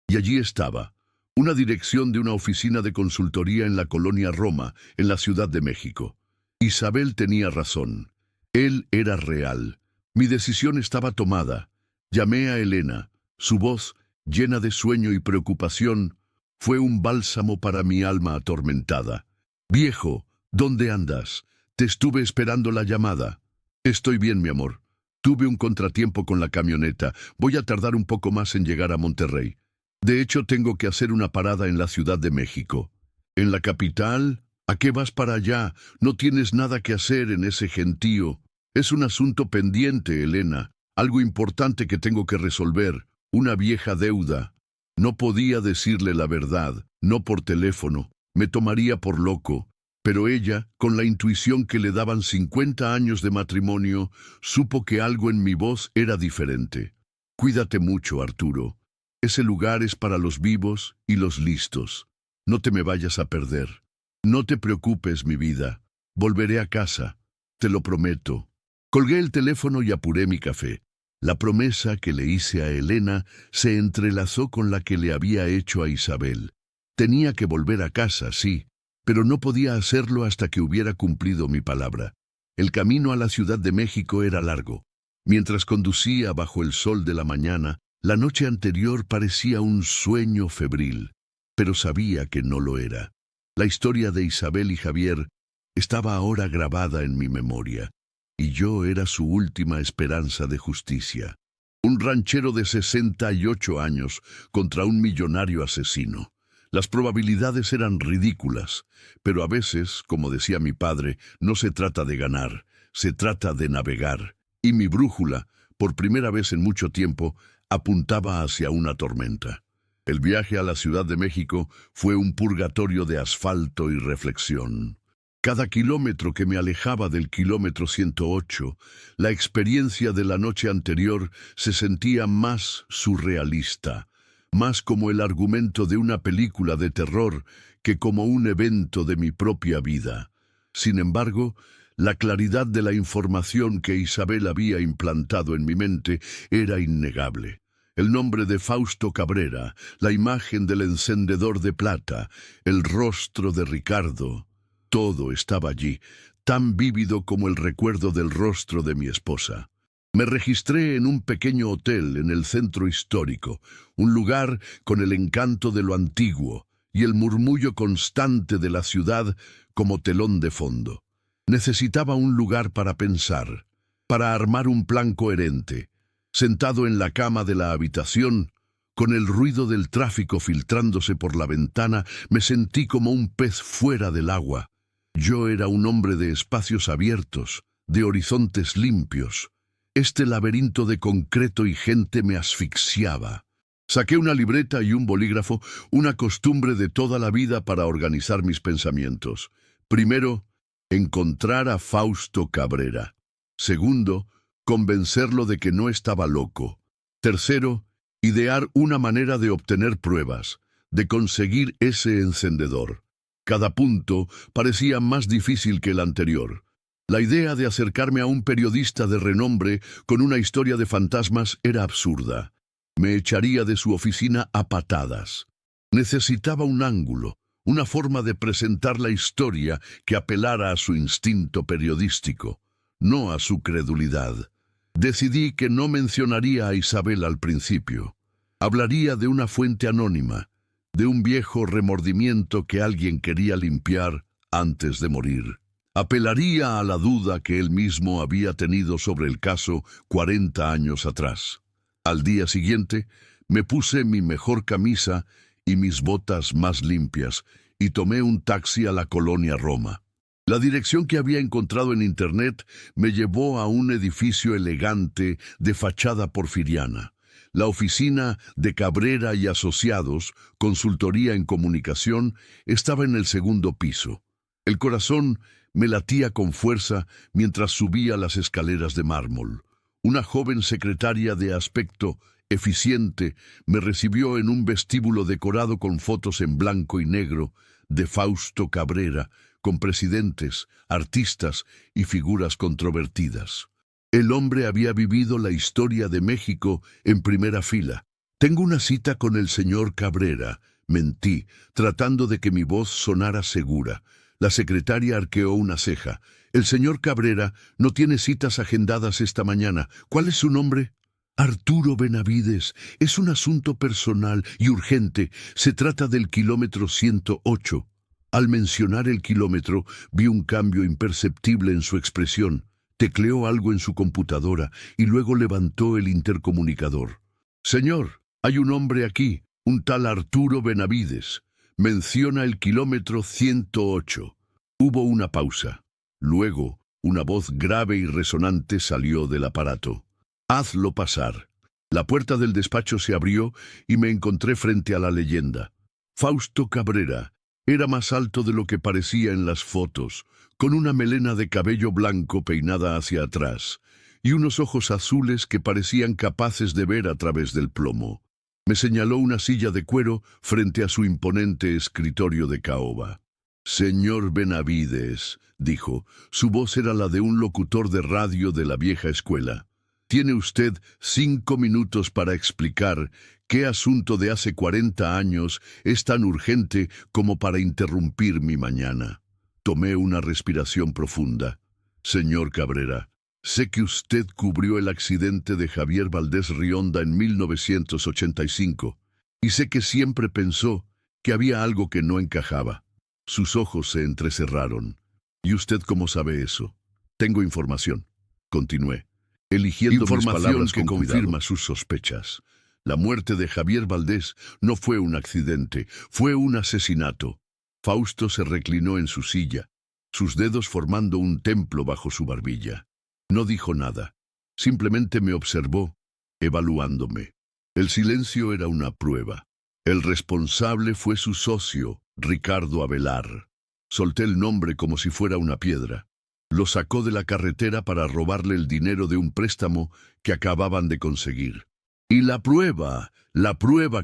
Y allí estaba, una dirección de una oficina de consultoría en la colonia Roma, en la Ciudad de México. Isabel tenía razón. Él era real. Mi decisión estaba tomada. Llamé a Elena. Su voz, llena de sueño y preocupación, fue un bálsamo para mi alma atormentada. «Viejo, ¿dónde andas? Te estuve esperando la llamada». «Estoy bien, mi amor. Tuve un contratiempo con la camioneta. Voy a tardar un poco más en llegar a Monterrey. De hecho, tengo que hacer una parada en la Ciudad de México». «¿En la capital? ¿A qué vas para allá? No tienes nada que hacer en ese gentío». «Es un asunto pendiente, Elena. Algo importante que tengo que resolver. Una vieja deuda». No podía decirle la verdad, no por teléfono. Me tomaría por loco. Pero ella, con la intuición que le daban 50 años de matrimonio, supo que algo en mi voz era diferente. «Cuídate mucho, Arturo. Ese lugar es para los vivos y los listos. No te me vayas a perder. No te preocupes, mi vida. Volveré a casa. Te lo prometo». Colgué el teléfono y apuré mi café. La promesa que le hice a Elena se entrelazó con la que le había hecho a Isabel. Tenía que volver a casa, sí, pero no podía hacerlo hasta que hubiera cumplido mi palabra. El camino a la Ciudad de México era largo. Mientras conducía bajo el sol de la mañana, la noche anterior parecía un sueño febril, pero sabía que no lo era. La historia de Isabel y Javier estaba ahora grabada en mi memoria. Y yo era su última esperanza de justicia. Un ranchero de 68 años contra un millonario asesino. Las probabilidades eran ridículas, pero a veces, como decía mi padre, no se trata de ganar, se trata de navegar. Y mi brújula, por primera vez en mucho tiempo, apuntaba hacia una tormenta. El viaje a la Ciudad de México fue un purgatorio de asfalto y reflexión. Cada kilómetro que me alejaba del kilómetro 108, la experiencia de la noche anterior se sentía más surrealista, más como el argumento de una película de terror que como un evento de mi propia vida. Sin embargo, la claridad de la información que Isabel había implantado en mi mente era innegable. El nombre de Fausto Cabrera, la imagen del encendedor de plata, el rostro de Ricardo, todo estaba allí, tan vívido como el recuerdo del rostro de mi esposa. Me registré en un pequeño hotel en el centro histórico, un lugar con el encanto de lo antiguo y el murmullo constante de la ciudad como telón de fondo. Necesitaba un lugar para pensar, para armar un plan coherente. Sentado en la cama de la habitación, con el ruido del tráfico filtrándose por la ventana, me sentí como un pez fuera del agua. Yo era un hombre de espacios abiertos, de horizontes limpios. Este laberinto de concreto y gente me asfixiaba. Saqué una libreta y un bolígrafo, una costumbre de toda la vida para organizar mis pensamientos. Primero, encontrar a Fausto Cabrera. Segundo, convencerlo de que no estaba loco. Tercero, idear una manera de obtener pruebas, de conseguir ese encendedor. Cada punto parecía más difícil que el anterior. La idea de acercarme a un periodista de renombre con una historia de fantasmas era absurda. Me echaría de su oficina a patadas. Necesitaba un ángulo, una forma de presentar la historia que apelara a su instinto periodístico, no a su credulidad. Decidí que no mencionaría a Isabel al principio. Hablaría de una fuente anónima, de un viejo remordimiento que alguien quería limpiar antes de morir. Apelaría a la duda que él mismo había tenido sobre el caso 40 años atrás. Al día siguiente, me puse mi mejor camisa y mis botas más limpias y tomé un taxi a la colonia Roma. La dirección que había encontrado en internet me llevó a un edificio elegante de fachada porfiriana. La oficina de Cabrera y Asociados, consultoría en comunicación, estaba en el segundo piso. El corazón me latía con fuerza mientras subía las escaleras de mármol. Una joven secretaria de aspecto eficiente me recibió en un vestíbulo decorado con fotos en blanco y negro de Fausto Cabrera, con presidentes, artistas y figuras controvertidas. El hombre había vivido la historia de México en primera fila. Tengo una cita con el señor Cabrera, mentí, tratando de que mi voz sonara segura. La secretaria arqueó una ceja. El señor Cabrera no tiene citas agendadas esta mañana. ¿Cuál es su nombre? Arturo Benavides. Es un asunto personal y urgente. Se trata del kilómetro 108. Al mencionar el kilómetro, vi un cambio imperceptible en su expresión. Tecleó algo en su computadora y luego levantó el intercomunicador. Señor, hay un hombre aquí, un tal Arturo Benavides. Menciona el kilómetro 108. Hubo una pausa. Luego, una voz grave y resonante salió del aparato. Hazlo pasar. La puerta del despacho se abrió y me encontré frente a la leyenda. Fausto Cabrera. Era más alto de lo que parecía en las fotos, con una melena de cabello blanco peinada hacia atrás, y unos ojos azules que parecían capaces de ver a través del plomo. Me señaló una silla de cuero frente a su imponente escritorio de caoba. Señor Benavides, dijo, su voz era la de un locutor de radio de la vieja escuela. Tiene usted 5 minutos para explicar qué asunto de hace 40 años es tan urgente como para interrumpir mi mañana. Tomé una respiración profunda. Señor Cabrera, sé que usted cubrió el accidente de Javier Valdés Rionda en 1985, y sé que siempre pensó que había algo que no encajaba. Sus ojos se entrecerraron. ¿Y usted cómo sabe eso? Tengo información, continué, eligiendo mis palabras que confirma sus sospechas. La muerte de Javier Valdés no fue un accidente, fue un asesinato. Fausto se reclinó en su silla, sus dedos formando un templo bajo su barbilla. No dijo nada, simplemente me observó, evaluándome. El silencio era una prueba. El responsable fue su socio, Ricardo Avelar. Solté el nombre como si fuera una piedra. Lo sacó de la carretera para robarle el dinero de un préstamo que acababan de conseguir. Y la prueba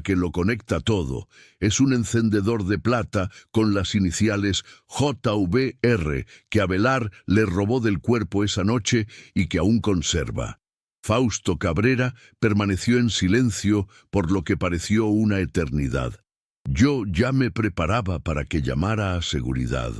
que lo conecta todo, es un encendedor de plata con las iniciales JVR que Avelar le robó del cuerpo esa noche y que aún conserva. Fausto Cabrera permaneció en silencio por lo que pareció una eternidad. Yo ya me preparaba para que llamara a seguridad.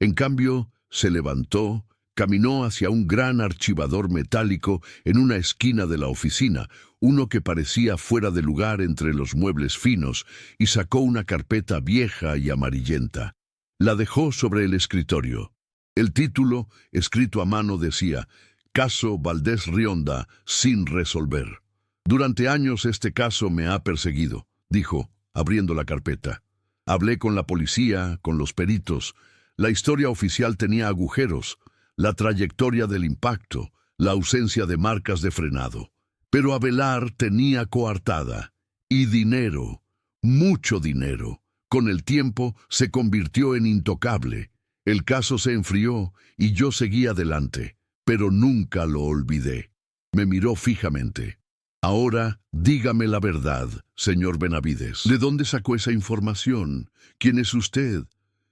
En cambio, se levantó, caminó hacia un gran archivador metálico en una esquina de la oficina, uno que parecía fuera de lugar entre los muebles finos, y sacó una carpeta vieja y amarillenta. La dejó sobre el escritorio. El título, escrito a mano, decía: Caso Valdés Rionda, sin resolver. Durante años este caso me ha perseguido, dijo, abriendo la carpeta. Hablé con la policía, con los peritos. La historia oficial tenía agujeros, la trayectoria del impacto, la ausencia de marcas de frenado. Pero Avelar tenía coartada. Y dinero, mucho dinero. Con el tiempo se convirtió en intocable. El caso se enfrió y yo seguí adelante, pero nunca lo olvidé. Me miró fijamente. Ahora, dígame la verdad, señor Benavides. ¿De dónde sacó esa información? ¿Quién es usted?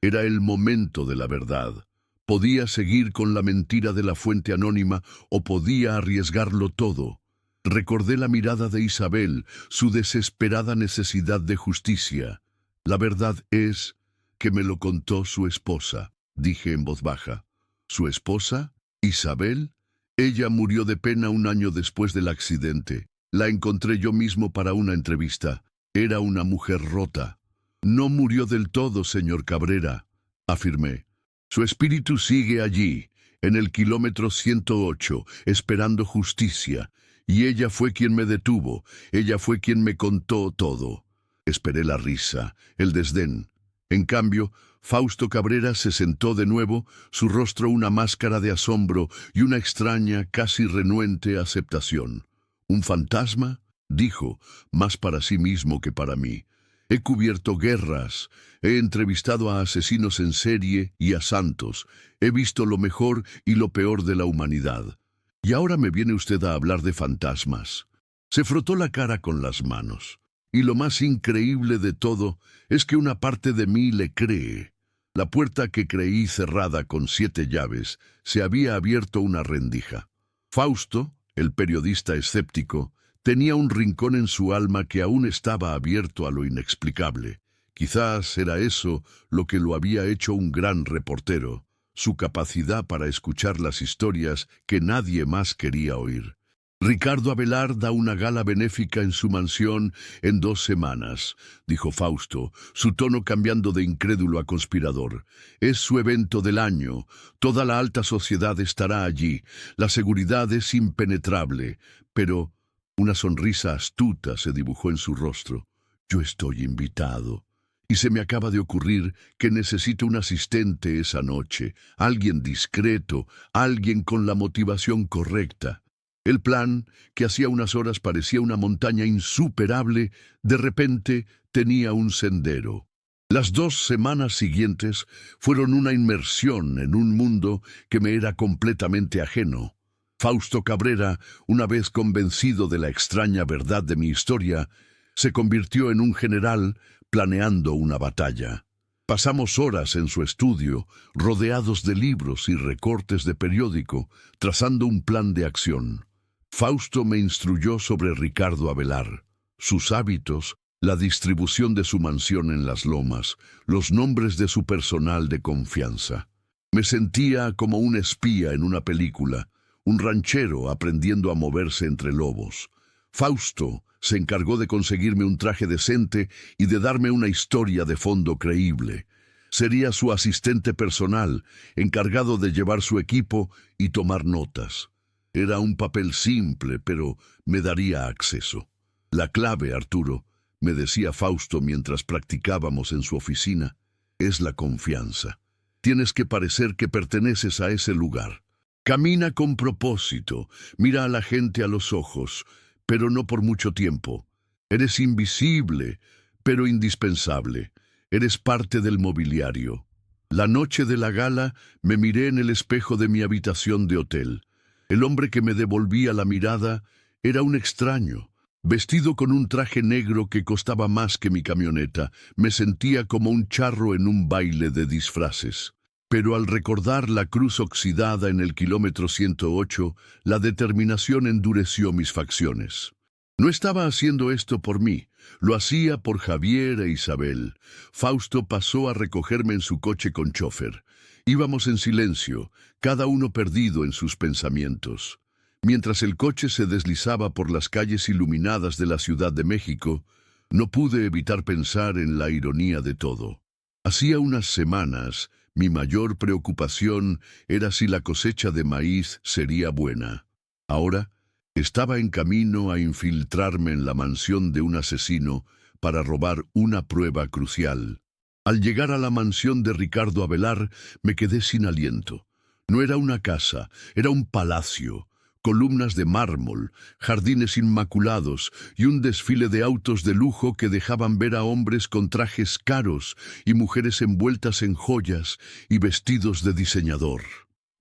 Era el momento de la verdad. Podía seguir con la mentira de la fuente anónima o podía arriesgarlo todo. Recordé la mirada de Isabel, su desesperada necesidad de justicia. La verdad es que me lo contó su esposa, dije en voz baja. ¿Su esposa? ¿Isabel? Ella murió de pena un año después del accidente. La encontré yo mismo para una entrevista. Era una mujer rota. No murió del todo, señor Cabrera, afirmé. Su espíritu sigue allí, en el kilómetro 108, esperando justicia. Y ella fue quien me detuvo, ella fue quien me contó todo. Esperé la risa, el desdén. En cambio, Fausto Cabrera se sentó de nuevo, su rostro una máscara de asombro y una extraña, casi renuente aceptación. ¿Un fantasma? Dijo, más para sí mismo que para mí. He cubierto guerras, he entrevistado a asesinos en serie y a santos, he visto lo mejor y lo peor de la humanidad. Y ahora me viene usted a hablar de fantasmas. Se frotó la cara con las manos. Y lo más increíble de todo es que una parte de mí le cree. La puerta que creí cerrada con 7 llaves se había abierto una rendija. Fausto, el periodista escéptico, tenía un rincón en su alma que aún estaba abierto a lo inexplicable. Quizás era eso lo que lo había hecho un gran reportero, su capacidad para escuchar las historias que nadie más quería oír. Ricardo Avelar da una gala benéfica en su mansión en 2 semanas, dijo Fausto, su tono cambiando de incrédulo a conspirador. Es su evento del año, toda la alta sociedad estará allí, la seguridad es impenetrable, pero una sonrisa astuta se dibujó en su rostro. Yo estoy invitado. Y se me acaba de ocurrir que necesito un asistente esa noche, alguien discreto, alguien con la motivación correcta. El plan, que hacía unas horas parecía una montaña insuperable, de repente tenía un sendero. Las 2 semanas siguientes fueron una inmersión en un mundo que me era completamente ajeno. Fausto Cabrera, una vez convencido de la extraña verdad de mi historia, se convirtió en un general planeando una batalla. Pasamos horas en su estudio, rodeados de libros y recortes de periódico, trazando un plan de acción. Fausto me instruyó sobre Ricardo Avelar, sus hábitos, la distribución de su mansión en las lomas, los nombres de su personal de confianza. Me sentía como un espía en una película, un ranchero aprendiendo a moverse entre lobos. Fausto se encargó de conseguirme un traje decente y de darme una historia de fondo creíble. Sería su asistente personal, encargado de llevar su equipo y tomar notas. Era un papel simple, pero me daría acceso. La clave, Arturo, me decía Fausto mientras practicábamos en su oficina, es la confianza. Tienes que parecer que perteneces a ese lugar. Camina con propósito, mira a la gente a los ojos, pero no por mucho tiempo. Eres invisible, pero indispensable. Eres parte del mobiliario. La noche de la gala me miré en el espejo de mi habitación de hotel. El hombre que me devolvía la mirada era un extraño. Vestido con un traje negro que costaba más que mi camioneta, me sentía como un charro en un baile de disfraces. Pero al recordar la cruz oxidada en el kilómetro 108, la determinación endureció mis facciones. No estaba haciendo esto por mí, lo hacía por Javier e Isabel. Fausto pasó a recogerme en su coche con chofer. Íbamos en silencio, cada uno perdido en sus pensamientos. Mientras el coche se deslizaba por las calles iluminadas de la Ciudad de México, no pude evitar pensar en la ironía de todo. Hacía unas semanas, mi mayor preocupación era si la cosecha de maíz sería buena. Ahora, estaba en camino a infiltrarme en la mansión de un asesino para robar una prueba crucial. Al llegar a la mansión de Ricardo Avelar, me quedé sin aliento. No era una casa, era un palacio. Columnas de mármol, jardines inmaculados y un desfile de autos de lujo que dejaban ver a hombres con trajes caros y mujeres envueltas en joyas y vestidos de diseñador.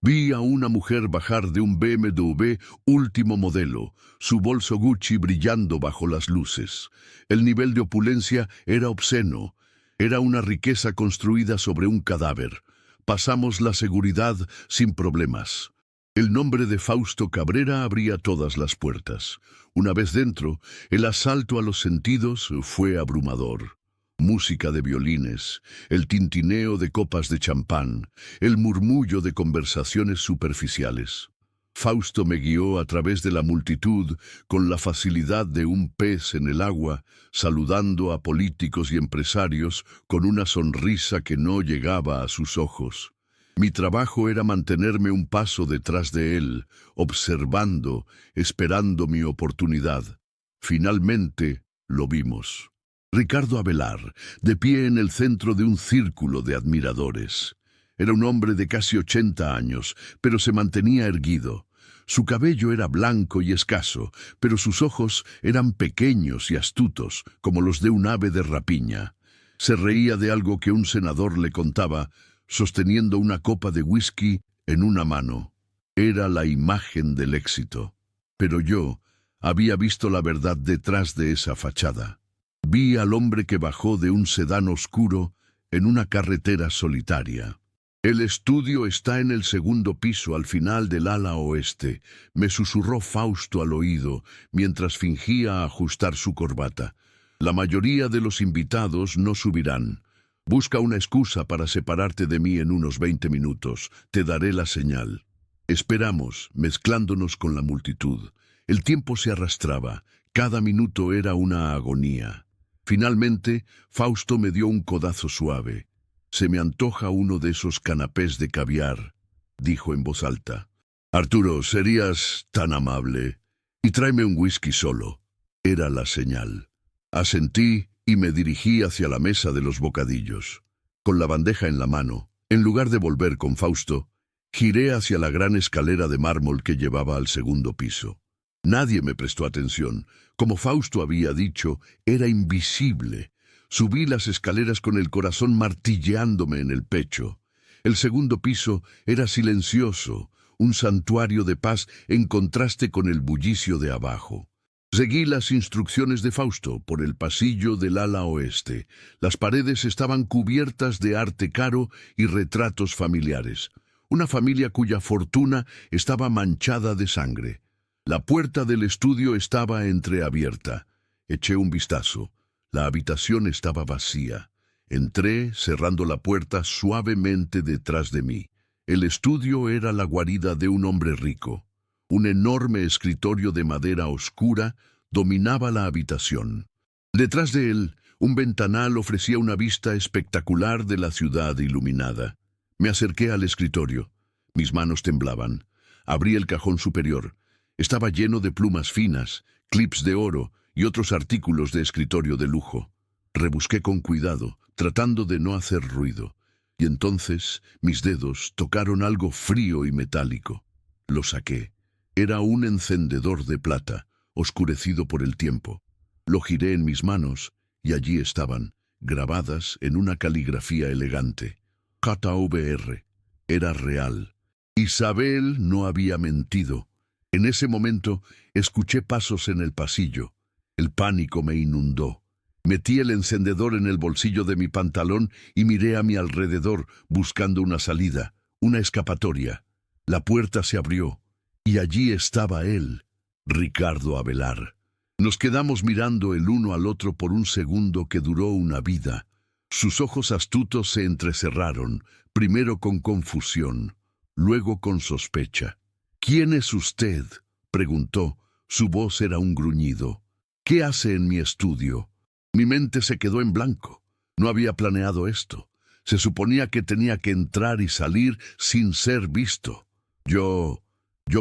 Vi a una mujer bajar de un BMW último modelo, su bolso Gucci brillando bajo las luces. El nivel de opulencia era obsceno. Era una riqueza construida sobre un cadáver. Pasamos la seguridad sin problemas. El nombre de Fausto Cabrera abría todas las puertas. Una vez dentro, el asalto a los sentidos fue abrumador. Música de violines, el tintineo de copas de champán, el murmullo de conversaciones superficiales. Fausto me guió a través de la multitud con la facilidad de un pez en el agua, saludando a políticos y empresarios con una sonrisa que no llegaba a sus ojos. Mi trabajo era mantenerme un paso detrás de él, observando, esperando mi oportunidad. Finalmente, lo vimos. Ricardo Avelar, de pie en el centro de un círculo de admiradores. Era un hombre de casi 80 años, pero se mantenía erguido. Su cabello era blanco y escaso, pero sus ojos eran pequeños y astutos, como los de un ave de rapiña. Se reía de algo que un senador le contaba, sosteniendo una copa de whisky en una mano. Era la imagen del éxito. Pero yo había visto la verdad detrás de esa fachada. Vi al hombre que bajó de un sedán oscuro en una carretera solitaria. El estudio está en el segundo piso al final del ala oeste, me susurró Fausto al oído mientras fingía ajustar su corbata. La mayoría de los invitados no subirán. Busca una excusa para separarte de mí en unos 20 minutos. Te daré la señal. Esperamos, mezclándonos con la multitud. El tiempo se arrastraba. Cada minuto era una agonía. Finalmente, Fausto me dio un codazo suave. Se me antoja uno de esos canapés de caviar, dijo en voz alta. Arturo, serías tan amable. Y tráeme un whisky solo. Era la señal. Asentí y me dirigí hacia la mesa de los bocadillos. Con la bandeja en la mano, en lugar de volver con Fausto, giré hacia la gran escalera de mármol que llevaba al segundo piso. Nadie me prestó atención. Como Fausto había dicho, era invisible. Subí las escaleras con el corazón martilleándome en el pecho. El segundo piso era silencioso, un santuario de paz en contraste con el bullicio de abajo. Seguí las instrucciones de Fausto por el pasillo del ala oeste. Las paredes estaban cubiertas de arte caro y retratos familiares. Una familia cuya fortuna estaba manchada de sangre. La puerta del estudio estaba entreabierta. Eché un vistazo. La habitación estaba vacía. Entré, cerrando la puerta suavemente detrás de mí. El estudio era la guarida de un hombre rico. Un enorme escritorio de madera oscura dominaba la habitación. Detrás de él, un ventanal ofrecía una vista espectacular de la ciudad iluminada. Me acerqué al escritorio. Mis manos temblaban. Abrí el cajón superior. Estaba lleno de plumas finas, clips de oro y otros artículos de escritorio de lujo. Rebusqué con cuidado, tratando de no hacer ruido, y entonces mis dedos tocaron algo frío y metálico. Lo saqué. Era un encendedor de plata, oscurecido por el tiempo. Lo giré en mis manos, y allí estaban, grabadas en una caligrafía elegante. JVR. Era real. Isabel no había mentido. En ese momento escuché pasos en el pasillo. El pánico me inundó. Metí el encendedor en el bolsillo de mi pantalón y miré a mi alrededor buscando una salida, una escapatoria. La puerta se abrió y allí estaba él, Ricardo Avelar. Nos quedamos mirando el uno al otro por un segundo que duró una vida. Sus ojos astutos se entrecerraron, primero con confusión, luego con sospecha. «¿Quién es usted?», preguntó. Su voz era un gruñido. «¿Qué hace en mi estudio?». Mi mente se quedó en blanco. No había planeado esto. Se suponía que tenía que entrar y salir sin ser visto. Yo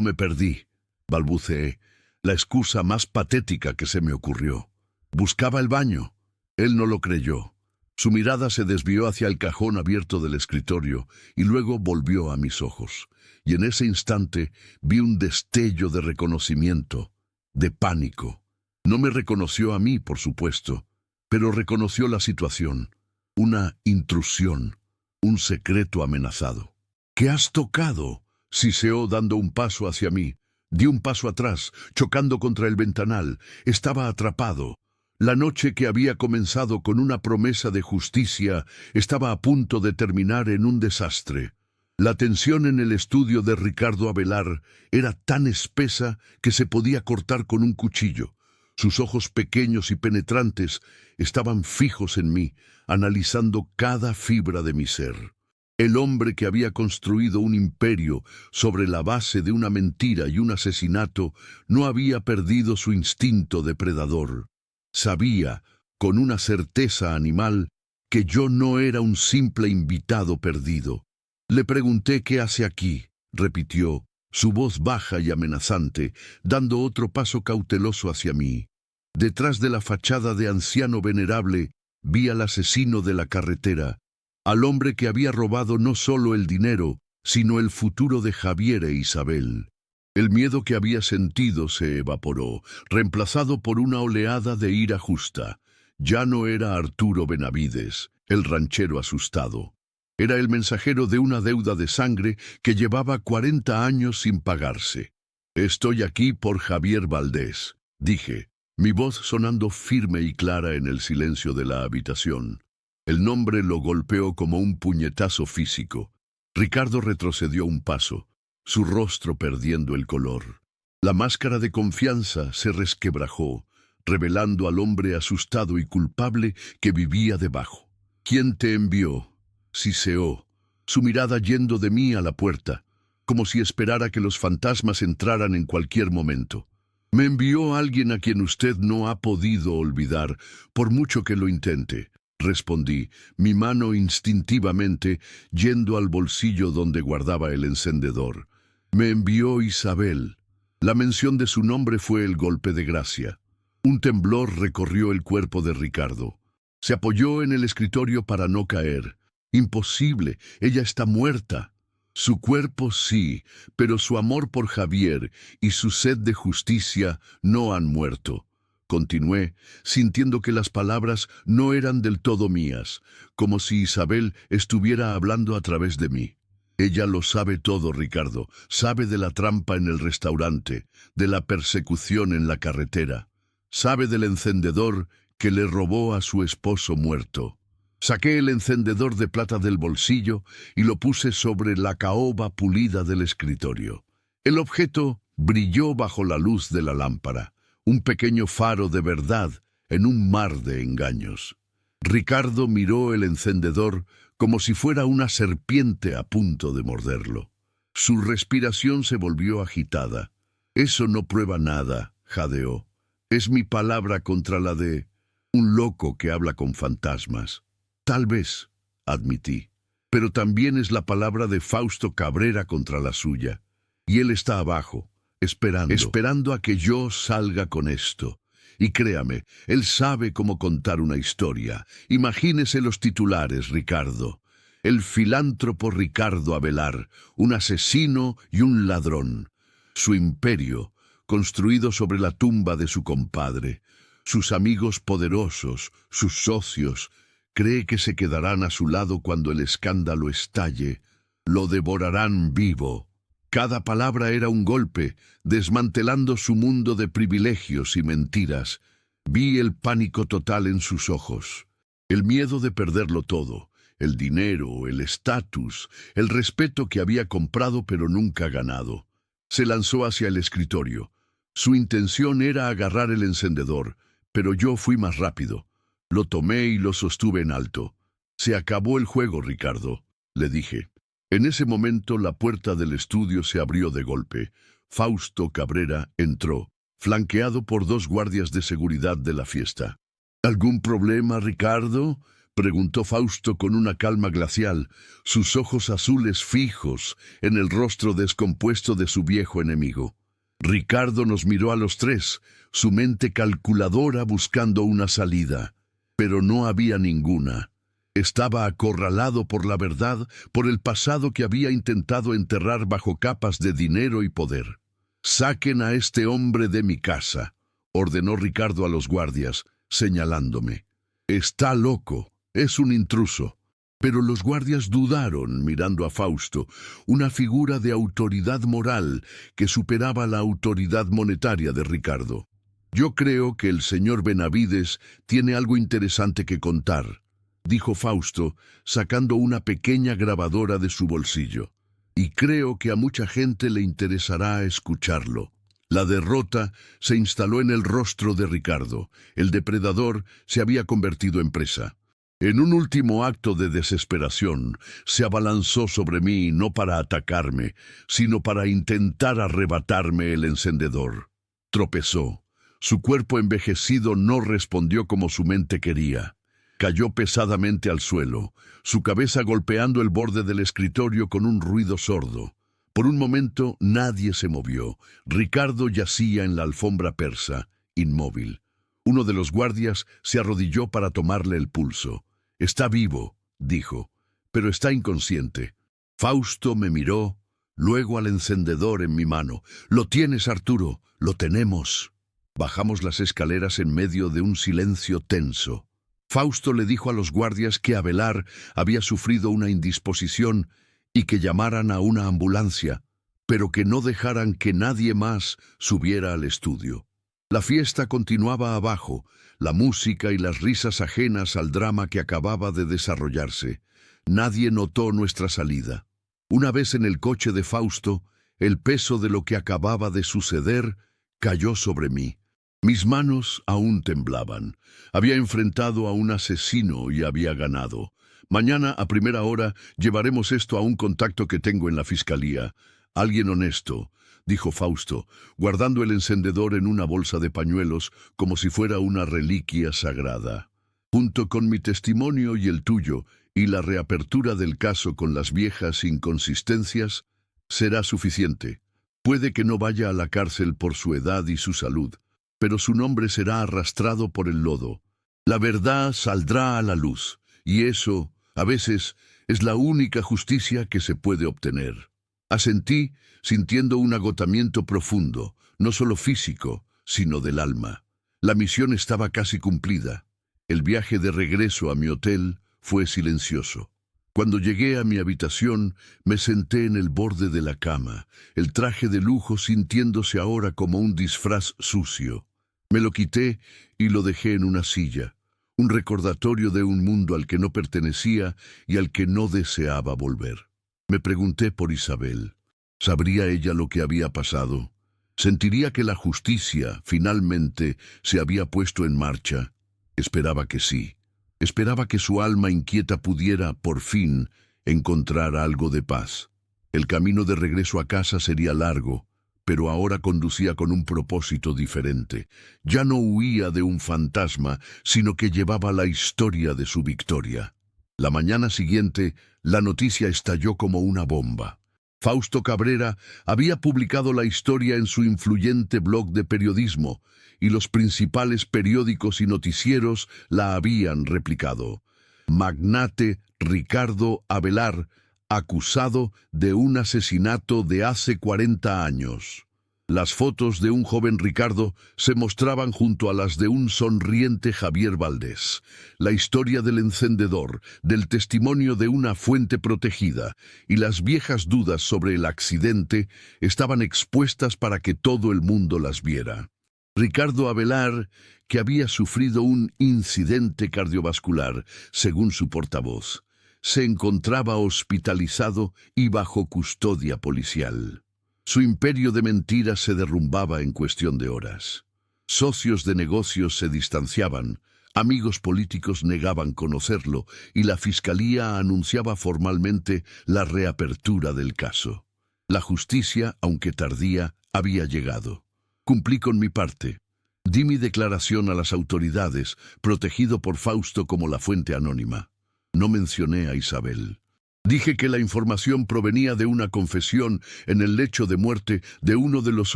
me perdí, balbuceé, la excusa más patética que se me ocurrió. Buscaba el baño. Él no lo creyó. Su mirada se desvió hacia el cajón abierto del escritorio y luego volvió a mis ojos. Y en ese instante vi un destello de reconocimiento, de pánico. No me reconoció a mí, por supuesto, pero reconoció la situación, una intrusión, un secreto amenazado. «¿Qué has tocado?», siseó dando un paso hacia mí. Di un paso atrás, chocando contra el ventanal. Estaba atrapado. La noche que había comenzado con una promesa de justicia estaba a punto de terminar en un desastre. La tensión en el estudio de Ricardo Avelar era tan espesa que se podía cortar con un cuchillo. Sus ojos pequeños y penetrantes estaban fijos en mí, analizando cada fibra de mi ser. El hombre que había construido un imperio sobre la base de una mentira y un asesinato no había perdido su instinto depredador. Sabía, con una certeza animal, que yo no era un simple invitado perdido. Le pregunté qué hace aquí, repitió, su voz baja y amenazante, dando otro paso cauteloso hacia mí. Detrás de la fachada de anciano venerable vi al asesino de la carretera, al hombre que había robado no solo el dinero, sino el futuro de Javier e Isabel. El miedo que había sentido se evaporó, reemplazado por una oleada de ira justa. Ya no era Arturo Benavides, el ranchero asustado. Era el mensajero de una deuda de sangre que llevaba 40 años sin pagarse. «Estoy aquí por Javier Valdés», dije, mi voz sonando firme y clara en el silencio de la habitación. El nombre lo golpeó como un puñetazo físico. Ricardo retrocedió un paso, su rostro perdiendo el color. La máscara de confianza se resquebrajó, revelando al hombre asustado y culpable que vivía debajo. «¿Quién te envió?», siseó, su mirada yendo de mí a la puerta, como si esperara que los fantasmas entraran en cualquier momento. «Me envió alguien a quien usted no ha podido olvidar, por mucho que lo intente», respondí, mi mano instintivamente yendo al bolsillo donde guardaba el encendedor. «Me envió Isabel». La mención de su nombre fue el golpe de gracia. Un temblor recorrió el cuerpo de Ricardo. Se apoyó en el escritorio para no caer. «Imposible, ella está muerta». Su cuerpo sí, pero su amor por Javier y su sed de justicia no han muerto. Continué, sintiendo que las palabras no eran del todo mías, como si Isabel estuviera hablando a través de mí. «Ella lo sabe todo, Ricardo. Sabe de la trampa en el restaurante, de la persecución en la carretera. Sabe del encendedor que le robó a su esposo muerto». Saqué el encendedor de plata del bolsillo y lo puse sobre la caoba pulida del escritorio. El objeto brilló bajo la luz de la lámpara, un pequeño faro de verdad en un mar de engaños. Ricardo miró el encendedor como si fuera una serpiente a punto de morderlo. Su respiración se volvió agitada. «Eso no prueba nada», jadeó. «Es mi palabra contra la de un loco que habla con fantasmas». «Tal vez», admití, «pero también es la palabra de Fausto Cabrera contra la suya. Y él está abajo, esperando a que yo salga con esto. Y créame, él sabe cómo contar una historia. Imagínese los titulares, Ricardo. El filántropo Ricardo Avelar, un asesino y un ladrón. Su imperio, construido sobre la tumba de su compadre. Sus amigos poderosos, sus socios, cree que se quedarán a su lado cuando el escándalo estalle. Lo devorarán vivo. Cada palabra era un golpe, desmantelando su mundo de privilegios y mentiras. Vi el pánico total en sus ojos, el miedo de perderlo todo, el dinero, el estatus, el respeto que había comprado pero nunca ganado. Se lanzó hacia el escritorio. Su intención era agarrar el encendedor, pero yo fui más rápido. Lo tomé y lo sostuve en alto. «Se acabó el juego, Ricardo», le dije. En ese momento la puerta del estudio se abrió de golpe. Fausto Cabrera entró, flanqueado por 2 guardias de seguridad de la fiesta. «¿Algún problema, Ricardo?», preguntó Fausto con una calma glacial, sus ojos azules fijos en el rostro descompuesto de su viejo enemigo. Ricardo nos miró a los 3, su mente calculadora buscando una salida, pero no había ninguna. Estaba acorralado por la verdad, por el pasado que había intentado enterrar bajo capas de dinero y poder. «Saquen a este hombre de mi casa», ordenó Ricardo a los guardias, señalándome. «Está loco, es un intruso». Pero los guardias dudaron mirando a Fausto, una figura de autoridad moral que superaba la autoridad monetaria de Ricardo. «Yo creo que el señor Benavides tiene algo interesante que contar», dijo Fausto, sacando una pequeña grabadora de su bolsillo. «Y creo que a mucha gente le interesará escucharlo». La derrota se instaló en el rostro de Ricardo. El depredador se había convertido en presa. En un último acto de desesperación, se abalanzó sobre mí no para atacarme, sino para intentar arrebatarme el encendedor. Tropezó. Su cuerpo envejecido no respondió como su mente quería. Cayó pesadamente al suelo, su cabeza golpeando el borde del escritorio con un ruido sordo. Por un momento nadie se movió. Ricardo yacía en la alfombra persa, inmóvil. Uno de los guardias se arrodilló para tomarle el pulso. «Está vivo», dijo, «pero está inconsciente». Fausto me miró, luego al encendedor en mi mano. «Lo tienes, Arturo, lo tenemos». Bajamos las escaleras en medio de un silencio tenso. Fausto le dijo a los guardias que Avelar había sufrido una indisposición y que llamaran a una ambulancia, pero que no dejaran que nadie más subiera al estudio. La fiesta continuaba abajo, la música y las risas ajenas al drama que acababa de desarrollarse. Nadie notó nuestra salida. Una vez en el coche de Fausto, el peso de lo que acababa de suceder cayó sobre mí. Mis manos aún temblaban. Había enfrentado a un asesino y había ganado. Mañana a primera hora llevaremos esto a un contacto que tengo en la fiscalía. Alguien honesto, dijo Fausto, guardando el encendedor en una bolsa de pañuelos como si fuera una reliquia sagrada. Junto con mi testimonio y el tuyo, y la reapertura del caso con las viejas inconsistencias, será suficiente. Puede que no vaya a la cárcel por su edad y su salud, pero su nombre será arrastrado por el lodo. La verdad saldrá a la luz, y eso, a veces, es la única justicia que se puede obtener. Asentí, sintiendo un agotamiento profundo, no solo físico, sino del alma. La misión estaba casi cumplida. El viaje de regreso a mi hotel fue silencioso. Cuando llegué a mi habitación, me senté en el borde de la cama, el traje de lujo sintiéndose ahora como un disfraz sucio. Me lo quité y lo dejé en una silla, un recordatorio de un mundo al que no pertenecía y al que no deseaba volver. Me pregunté por Isabel. ¿Sabría ella lo que había pasado? ¿Sentiría que la justicia, finalmente, se había puesto en marcha? Esperaba que sí. Esperaba que su alma inquieta pudiera, por fin, encontrar algo de paz. El camino de regreso a casa sería largo, pero ahora conducía con un propósito diferente. Ya no huía de un fantasma, sino que llevaba la historia de su victoria. La mañana siguiente, la noticia estalló como una bomba. Fausto Cabrera había publicado la historia en su influyente blog de periodismo, y los principales periódicos y noticieros la habían replicado. Magnate Ricardo Avelar, acusado de un asesinato de hace 40 años. Las fotos de un joven Ricardo se mostraban junto a las de un sonriente Javier Valdés. La historia del encendedor, del testimonio de una fuente protegida y las viejas dudas sobre el accidente estaban expuestas para que todo el mundo las viera. Ricardo Avelar, que había sufrido un incidente cardiovascular, según su portavoz, se encontraba hospitalizado y bajo custodia policial. Su imperio de mentiras se derrumbaba en cuestión de horas. Socios de negocios se distanciaban, amigos políticos negaban conocerlo y la fiscalía anunciaba formalmente la reapertura del caso. La justicia, aunque tardía, había llegado. Cumplí con mi parte. Di mi declaración a las autoridades, protegido por Fausto como la fuente anónima. No mencioné a Isabel. Dije que la información provenía de una confesión en el lecho de muerte de uno de los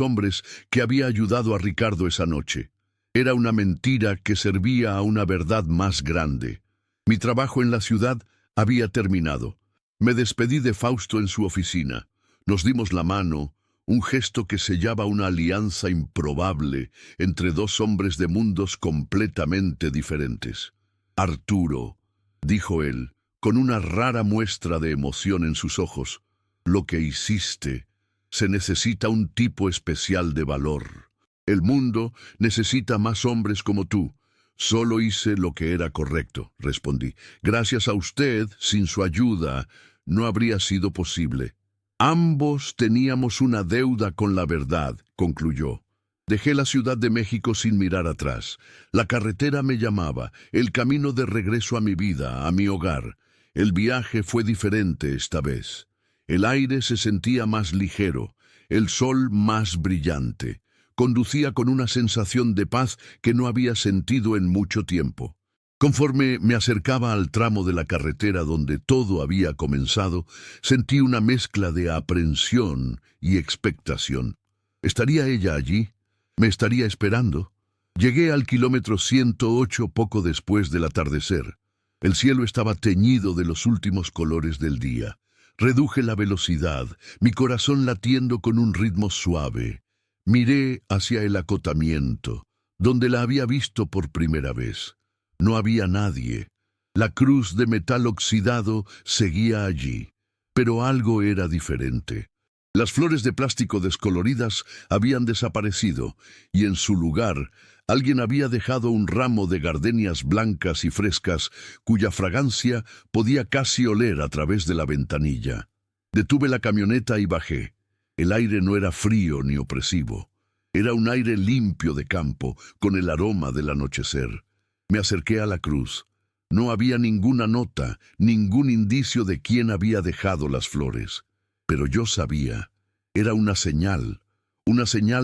hombres que había ayudado a Ricardo esa noche. Era una mentira que servía a una verdad más grande. Mi trabajo en la ciudad había terminado. Me despedí de Fausto en su oficina. Nos dimos la mano, un gesto que sellaba una alianza improbable entre dos hombres de mundos completamente diferentes. «Arturo», dijo él, con una rara muestra de emoción en sus ojos, «lo que hiciste, se necesita un tipo especial de valor. El mundo necesita más hombres como tú. Solo hice lo que era correcto», respondí. «Gracias a usted, sin su ayuda, no habría sido posible». «Ambos teníamos una deuda con la verdad», concluyó. Dejé la Ciudad de México sin mirar atrás. La carretera me llamaba, el camino de regreso a mi vida, a mi hogar. El viaje fue diferente esta vez. El aire se sentía más ligero, el sol más brillante. Conducía con una sensación de paz que no había sentido en mucho tiempo. Conforme me acercaba al tramo de la carretera donde todo había comenzado, sentí una mezcla de aprensión y expectación. ¿Estaría ella allí? ¿Me estaría esperando? Llegué al kilómetro 108 poco después del atardecer. El cielo estaba teñido de los últimos colores del día. Reduje la velocidad, mi corazón latiendo con un ritmo suave. Miré hacia el acotamiento, donde la había visto por primera vez. No había nadie. La cruz de metal oxidado seguía allí, pero algo era diferente. Las flores de plástico descoloridas habían desaparecido y en su lugar alguien había dejado un ramo de gardenias blancas y frescas cuya fragancia podía casi oler a través de la ventanilla. Detuve la camioneta y bajé. El aire no era frío ni opresivo. Era un aire limpio de campo, con el aroma del anochecer. Me acerqué a la cruz. No había ninguna nota, ningún indicio de quién había dejado las flores. Pero yo sabía, era una señal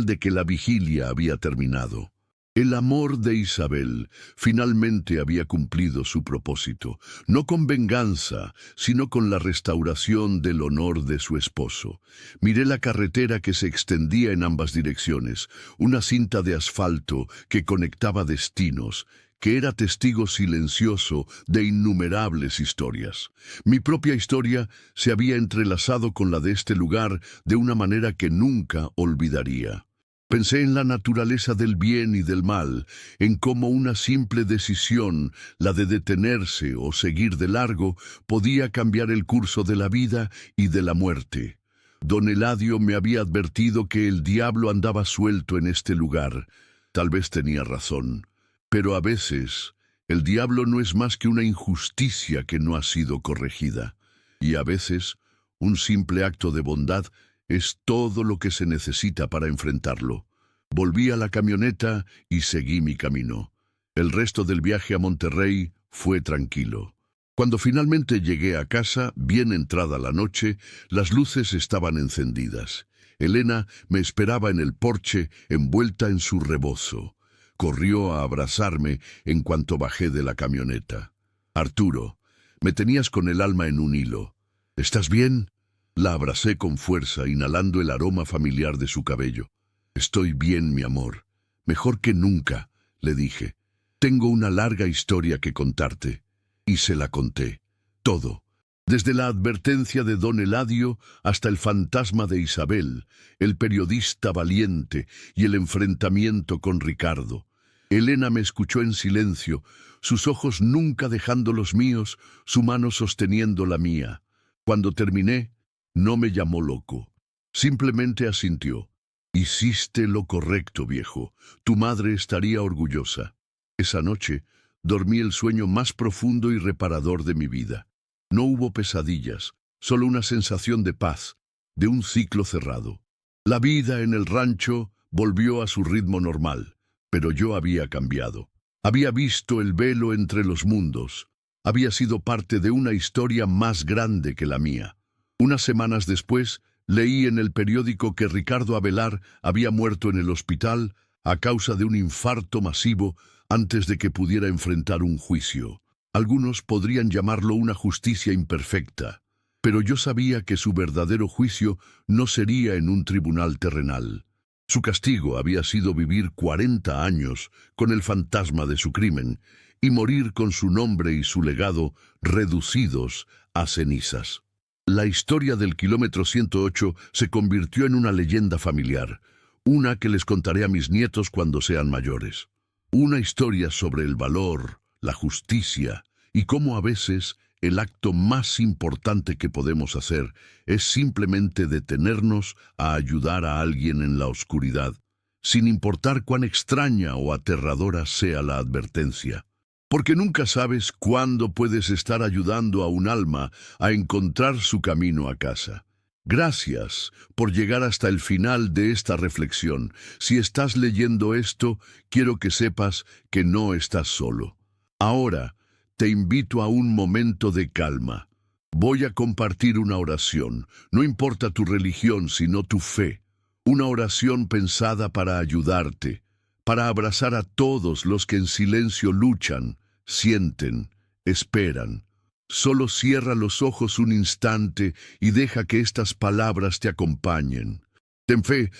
de que la vigilia había terminado. El amor de Isabel finalmente había cumplido su propósito, no con venganza, sino con la restauración del honor de su esposo. Miré la carretera que se extendía en ambas direcciones, una cinta de asfalto que conectaba destinos, que era testigo silencioso de innumerables historias. Mi propia historia se había entrelazado con la de este lugar de una manera que nunca olvidaría. Pensé en la naturaleza del bien y del mal, en cómo una simple decisión, la de detenerse o seguir de largo, podía cambiar el curso de la vida y de la muerte. Don Eladio me había advertido que el diablo andaba suelto en este lugar. Tal vez tenía razón. Pero a veces, el diablo no es más que una injusticia que no ha sido corregida. Y a veces, un simple acto de bondad es todo lo que se necesita para enfrentarlo. Volví a la camioneta y seguí mi camino. El resto del viaje a Monterrey fue tranquilo. Cuando finalmente llegué a casa, bien entrada la noche, las luces estaban encendidas. Elena me esperaba en el porche, envuelta en su rebozo. Corrió a abrazarme en cuanto bajé de la camioneta. «Arturo, me tenías con el alma en un hilo. ¿Estás bien?» La abracé con fuerza, inhalando el aroma familiar de su cabello. «Estoy bien, mi amor. Mejor que nunca», le dije. «Tengo una larga historia que contarte». Y se la conté. Todo. Desde la advertencia de don Eladio hasta el fantasma de Isabel, el periodista valiente y el enfrentamiento con Ricardo. Elena me escuchó en silencio, sus ojos nunca dejando los míos, su mano sosteniendo la mía. Cuando terminé, no me llamó loco. Simplemente asintió. «Hiciste lo correcto, viejo. Tu madre estaría orgullosa». Esa noche dormí el sueño más profundo y reparador de mi vida. No hubo pesadillas, solo una sensación de paz, de un ciclo cerrado. La vida en el rancho volvió a su ritmo normal, pero yo había cambiado. Había visto el velo entre los mundos. Había sido parte de una historia más grande que la mía. Unas semanas después, leí en el periódico que Ricardo Avelar había muerto en el hospital a causa de un infarto masivo antes de que pudiera enfrentar un juicio. Algunos podrían llamarlo una justicia imperfecta, pero yo sabía que su verdadero juicio no sería en un tribunal terrenal. Su castigo había sido vivir 40 años con el fantasma de su crimen y morir con su nombre y su legado reducidos a cenizas. La historia del kilómetro 108 se convirtió en una leyenda familiar, una que les contaré a mis nietos cuando sean mayores. Una historia sobre el valor, la justicia y cómo a veces el acto más importante que podemos hacer es simplemente detenernos a ayudar a alguien en la oscuridad, sin importar cuán extraña o aterradora sea la advertencia. Porque nunca sabes cuándo puedes estar ayudando a un alma a encontrar su camino a casa. Gracias por llegar hasta el final de esta reflexión. Si estás leyendo esto, quiero que sepas que no estás solo. Ahora, te invito a un momento de calma. Voy a compartir una oración. No importa tu religión, sino tu fe. Una oración pensada para ayudarte, para abrazar a todos los que en silencio luchan, sienten, esperan. Solo cierra los ojos un instante y deja que estas palabras te acompañen. Ten fe,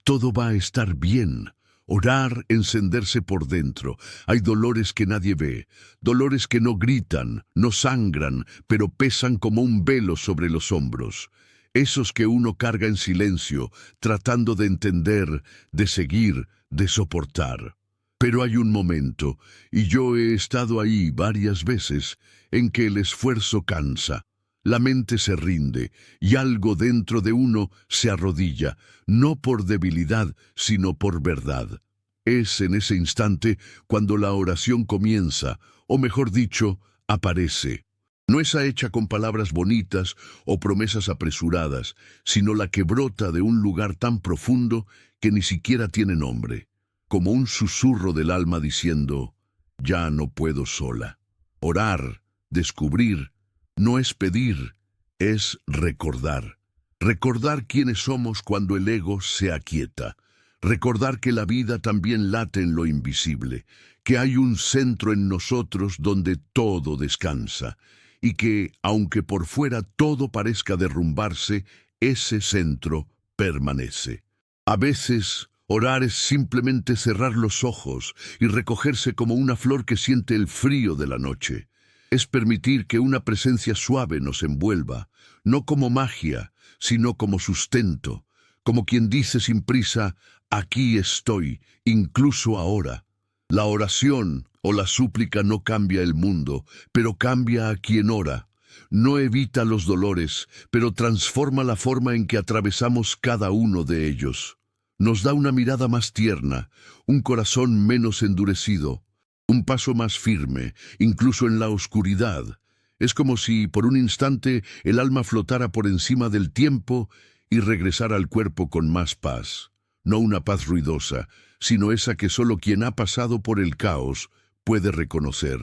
todo va a estar bien. Orar, encenderse por dentro. Hay dolores que nadie ve, dolores que no gritan, no sangran, pero pesan como un velo sobre los hombros. Esos que uno carga en silencio, tratando de entender, de seguir, de soportar. Pero hay un momento, y yo he estado ahí varias veces, en que el esfuerzo cansa. La mente se rinde, y algo dentro de uno se arrodilla, no por debilidad, sino por verdad. Es en ese instante cuando la oración comienza, o mejor dicho, aparece. No esa hecha con palabras bonitas o promesas apresuradas, sino la que brota de un lugar tan profundo que ni siquiera tiene nombre. Como un susurro del alma diciendo, ya no puedo sola. Orar, descubrir, no es pedir, es recordar. Recordar quiénes somos cuando el ego se aquieta. Recordar que la vida también late en lo invisible, que hay un centro en nosotros donde todo descansa, y que, aunque por fuera todo parezca derrumbarse, ese centro permanece. A veces, orar es simplemente cerrar los ojos y recogerse como una flor que siente el frío de la noche. Es permitir que una presencia suave nos envuelva, no como magia, sino como sustento, como quien dice sin prisa, aquí estoy, incluso ahora. La oración o la súplica no cambia el mundo, pero cambia a quien ora. No evita los dolores, pero transforma la forma en que atravesamos cada uno de ellos. Nos da una mirada más tierna, un corazón menos endurecido, un paso más firme, incluso en la oscuridad. Es como si, por un instante, el alma flotara por encima del tiempo y regresara al cuerpo con más paz. No una paz ruidosa, sino esa que solo quien ha pasado por el caos puede reconocer.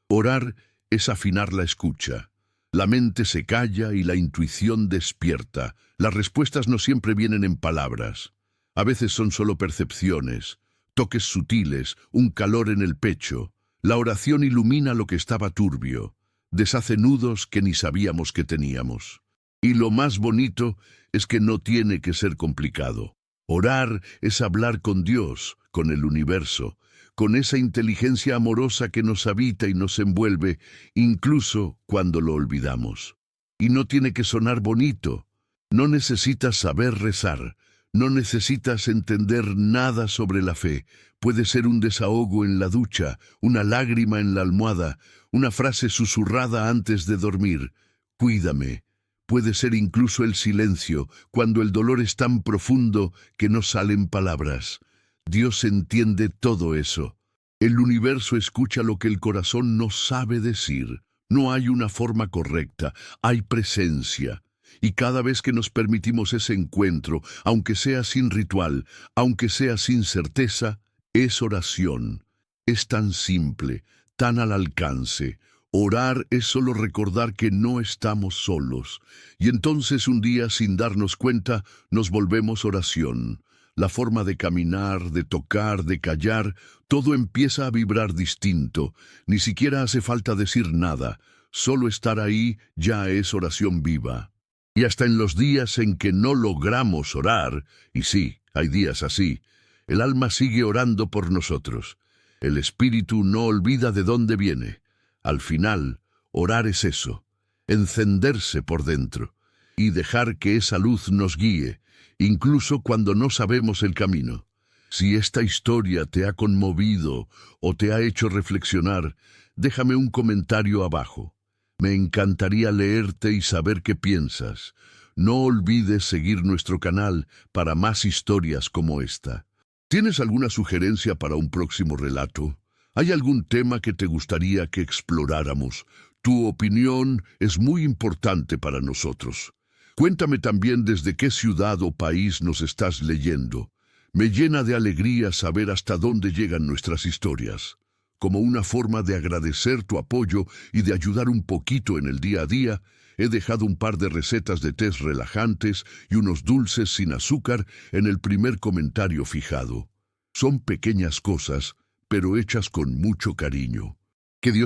Orar es afinar la escucha. La mente se calla y la intuición despierta. Las respuestas no siempre vienen en palabras. A veces son solo percepciones, toques sutiles, un calor en el pecho. La oración ilumina lo que estaba turbio, deshace nudos que ni sabíamos que teníamos. Y lo más bonito es que no tiene que ser complicado. Orar es hablar con Dios, con el universo, con esa inteligencia amorosa que nos habita y nos envuelve, incluso cuando lo olvidamos. Y no tiene que sonar bonito. No necesitas saber rezar. No necesitas entender nada sobre la fe. Puede ser un desahogo en la ducha, una lágrima en la almohada, una frase susurrada antes de dormir. Cuídame. Puede ser incluso el silencio, cuando el dolor es tan profundo que no salen palabras. Dios entiende todo eso. El universo escucha lo que el corazón no sabe decir. No hay una forma correcta, hay presencia. Y cada vez que nos permitimos ese encuentro, aunque sea sin ritual, aunque sea sin certeza, es oración. Es tan simple, tan al alcance. Orar es solo recordar que no estamos solos. Y entonces un día, sin darnos cuenta, nos volvemos oración. La forma de caminar, de tocar, de callar, todo empieza a vibrar distinto. Ni siquiera hace falta decir nada. Solo estar ahí ya es oración viva. Y hasta en los días en que no logramos orar, y sí, hay días así, el alma sigue orando por nosotros. El espíritu no olvida de dónde viene. Al final, orar es eso, encenderse por dentro y dejar que esa luz nos guíe, incluso cuando no sabemos el camino. Si esta historia te ha conmovido o te ha hecho reflexionar, déjame un comentario abajo. Me encantaría leerte y saber qué piensas. No olvides seguir nuestro canal para más historias como esta. ¿Tienes alguna sugerencia para un próximo relato? ¿Hay algún tema que te gustaría que exploráramos? Tu opinión es muy importante para nosotros. Cuéntame también desde qué ciudad o país nos estás leyendo. Me llena de alegría saber hasta dónde llegan nuestras historias. Como una forma de agradecer tu apoyo y de ayudar un poquito en el día a día, he dejado un par de recetas de tés relajantes y unos dulces sin azúcar en el primer comentario fijado. Son pequeñas cosas, pero hechas con mucho cariño. Que Dios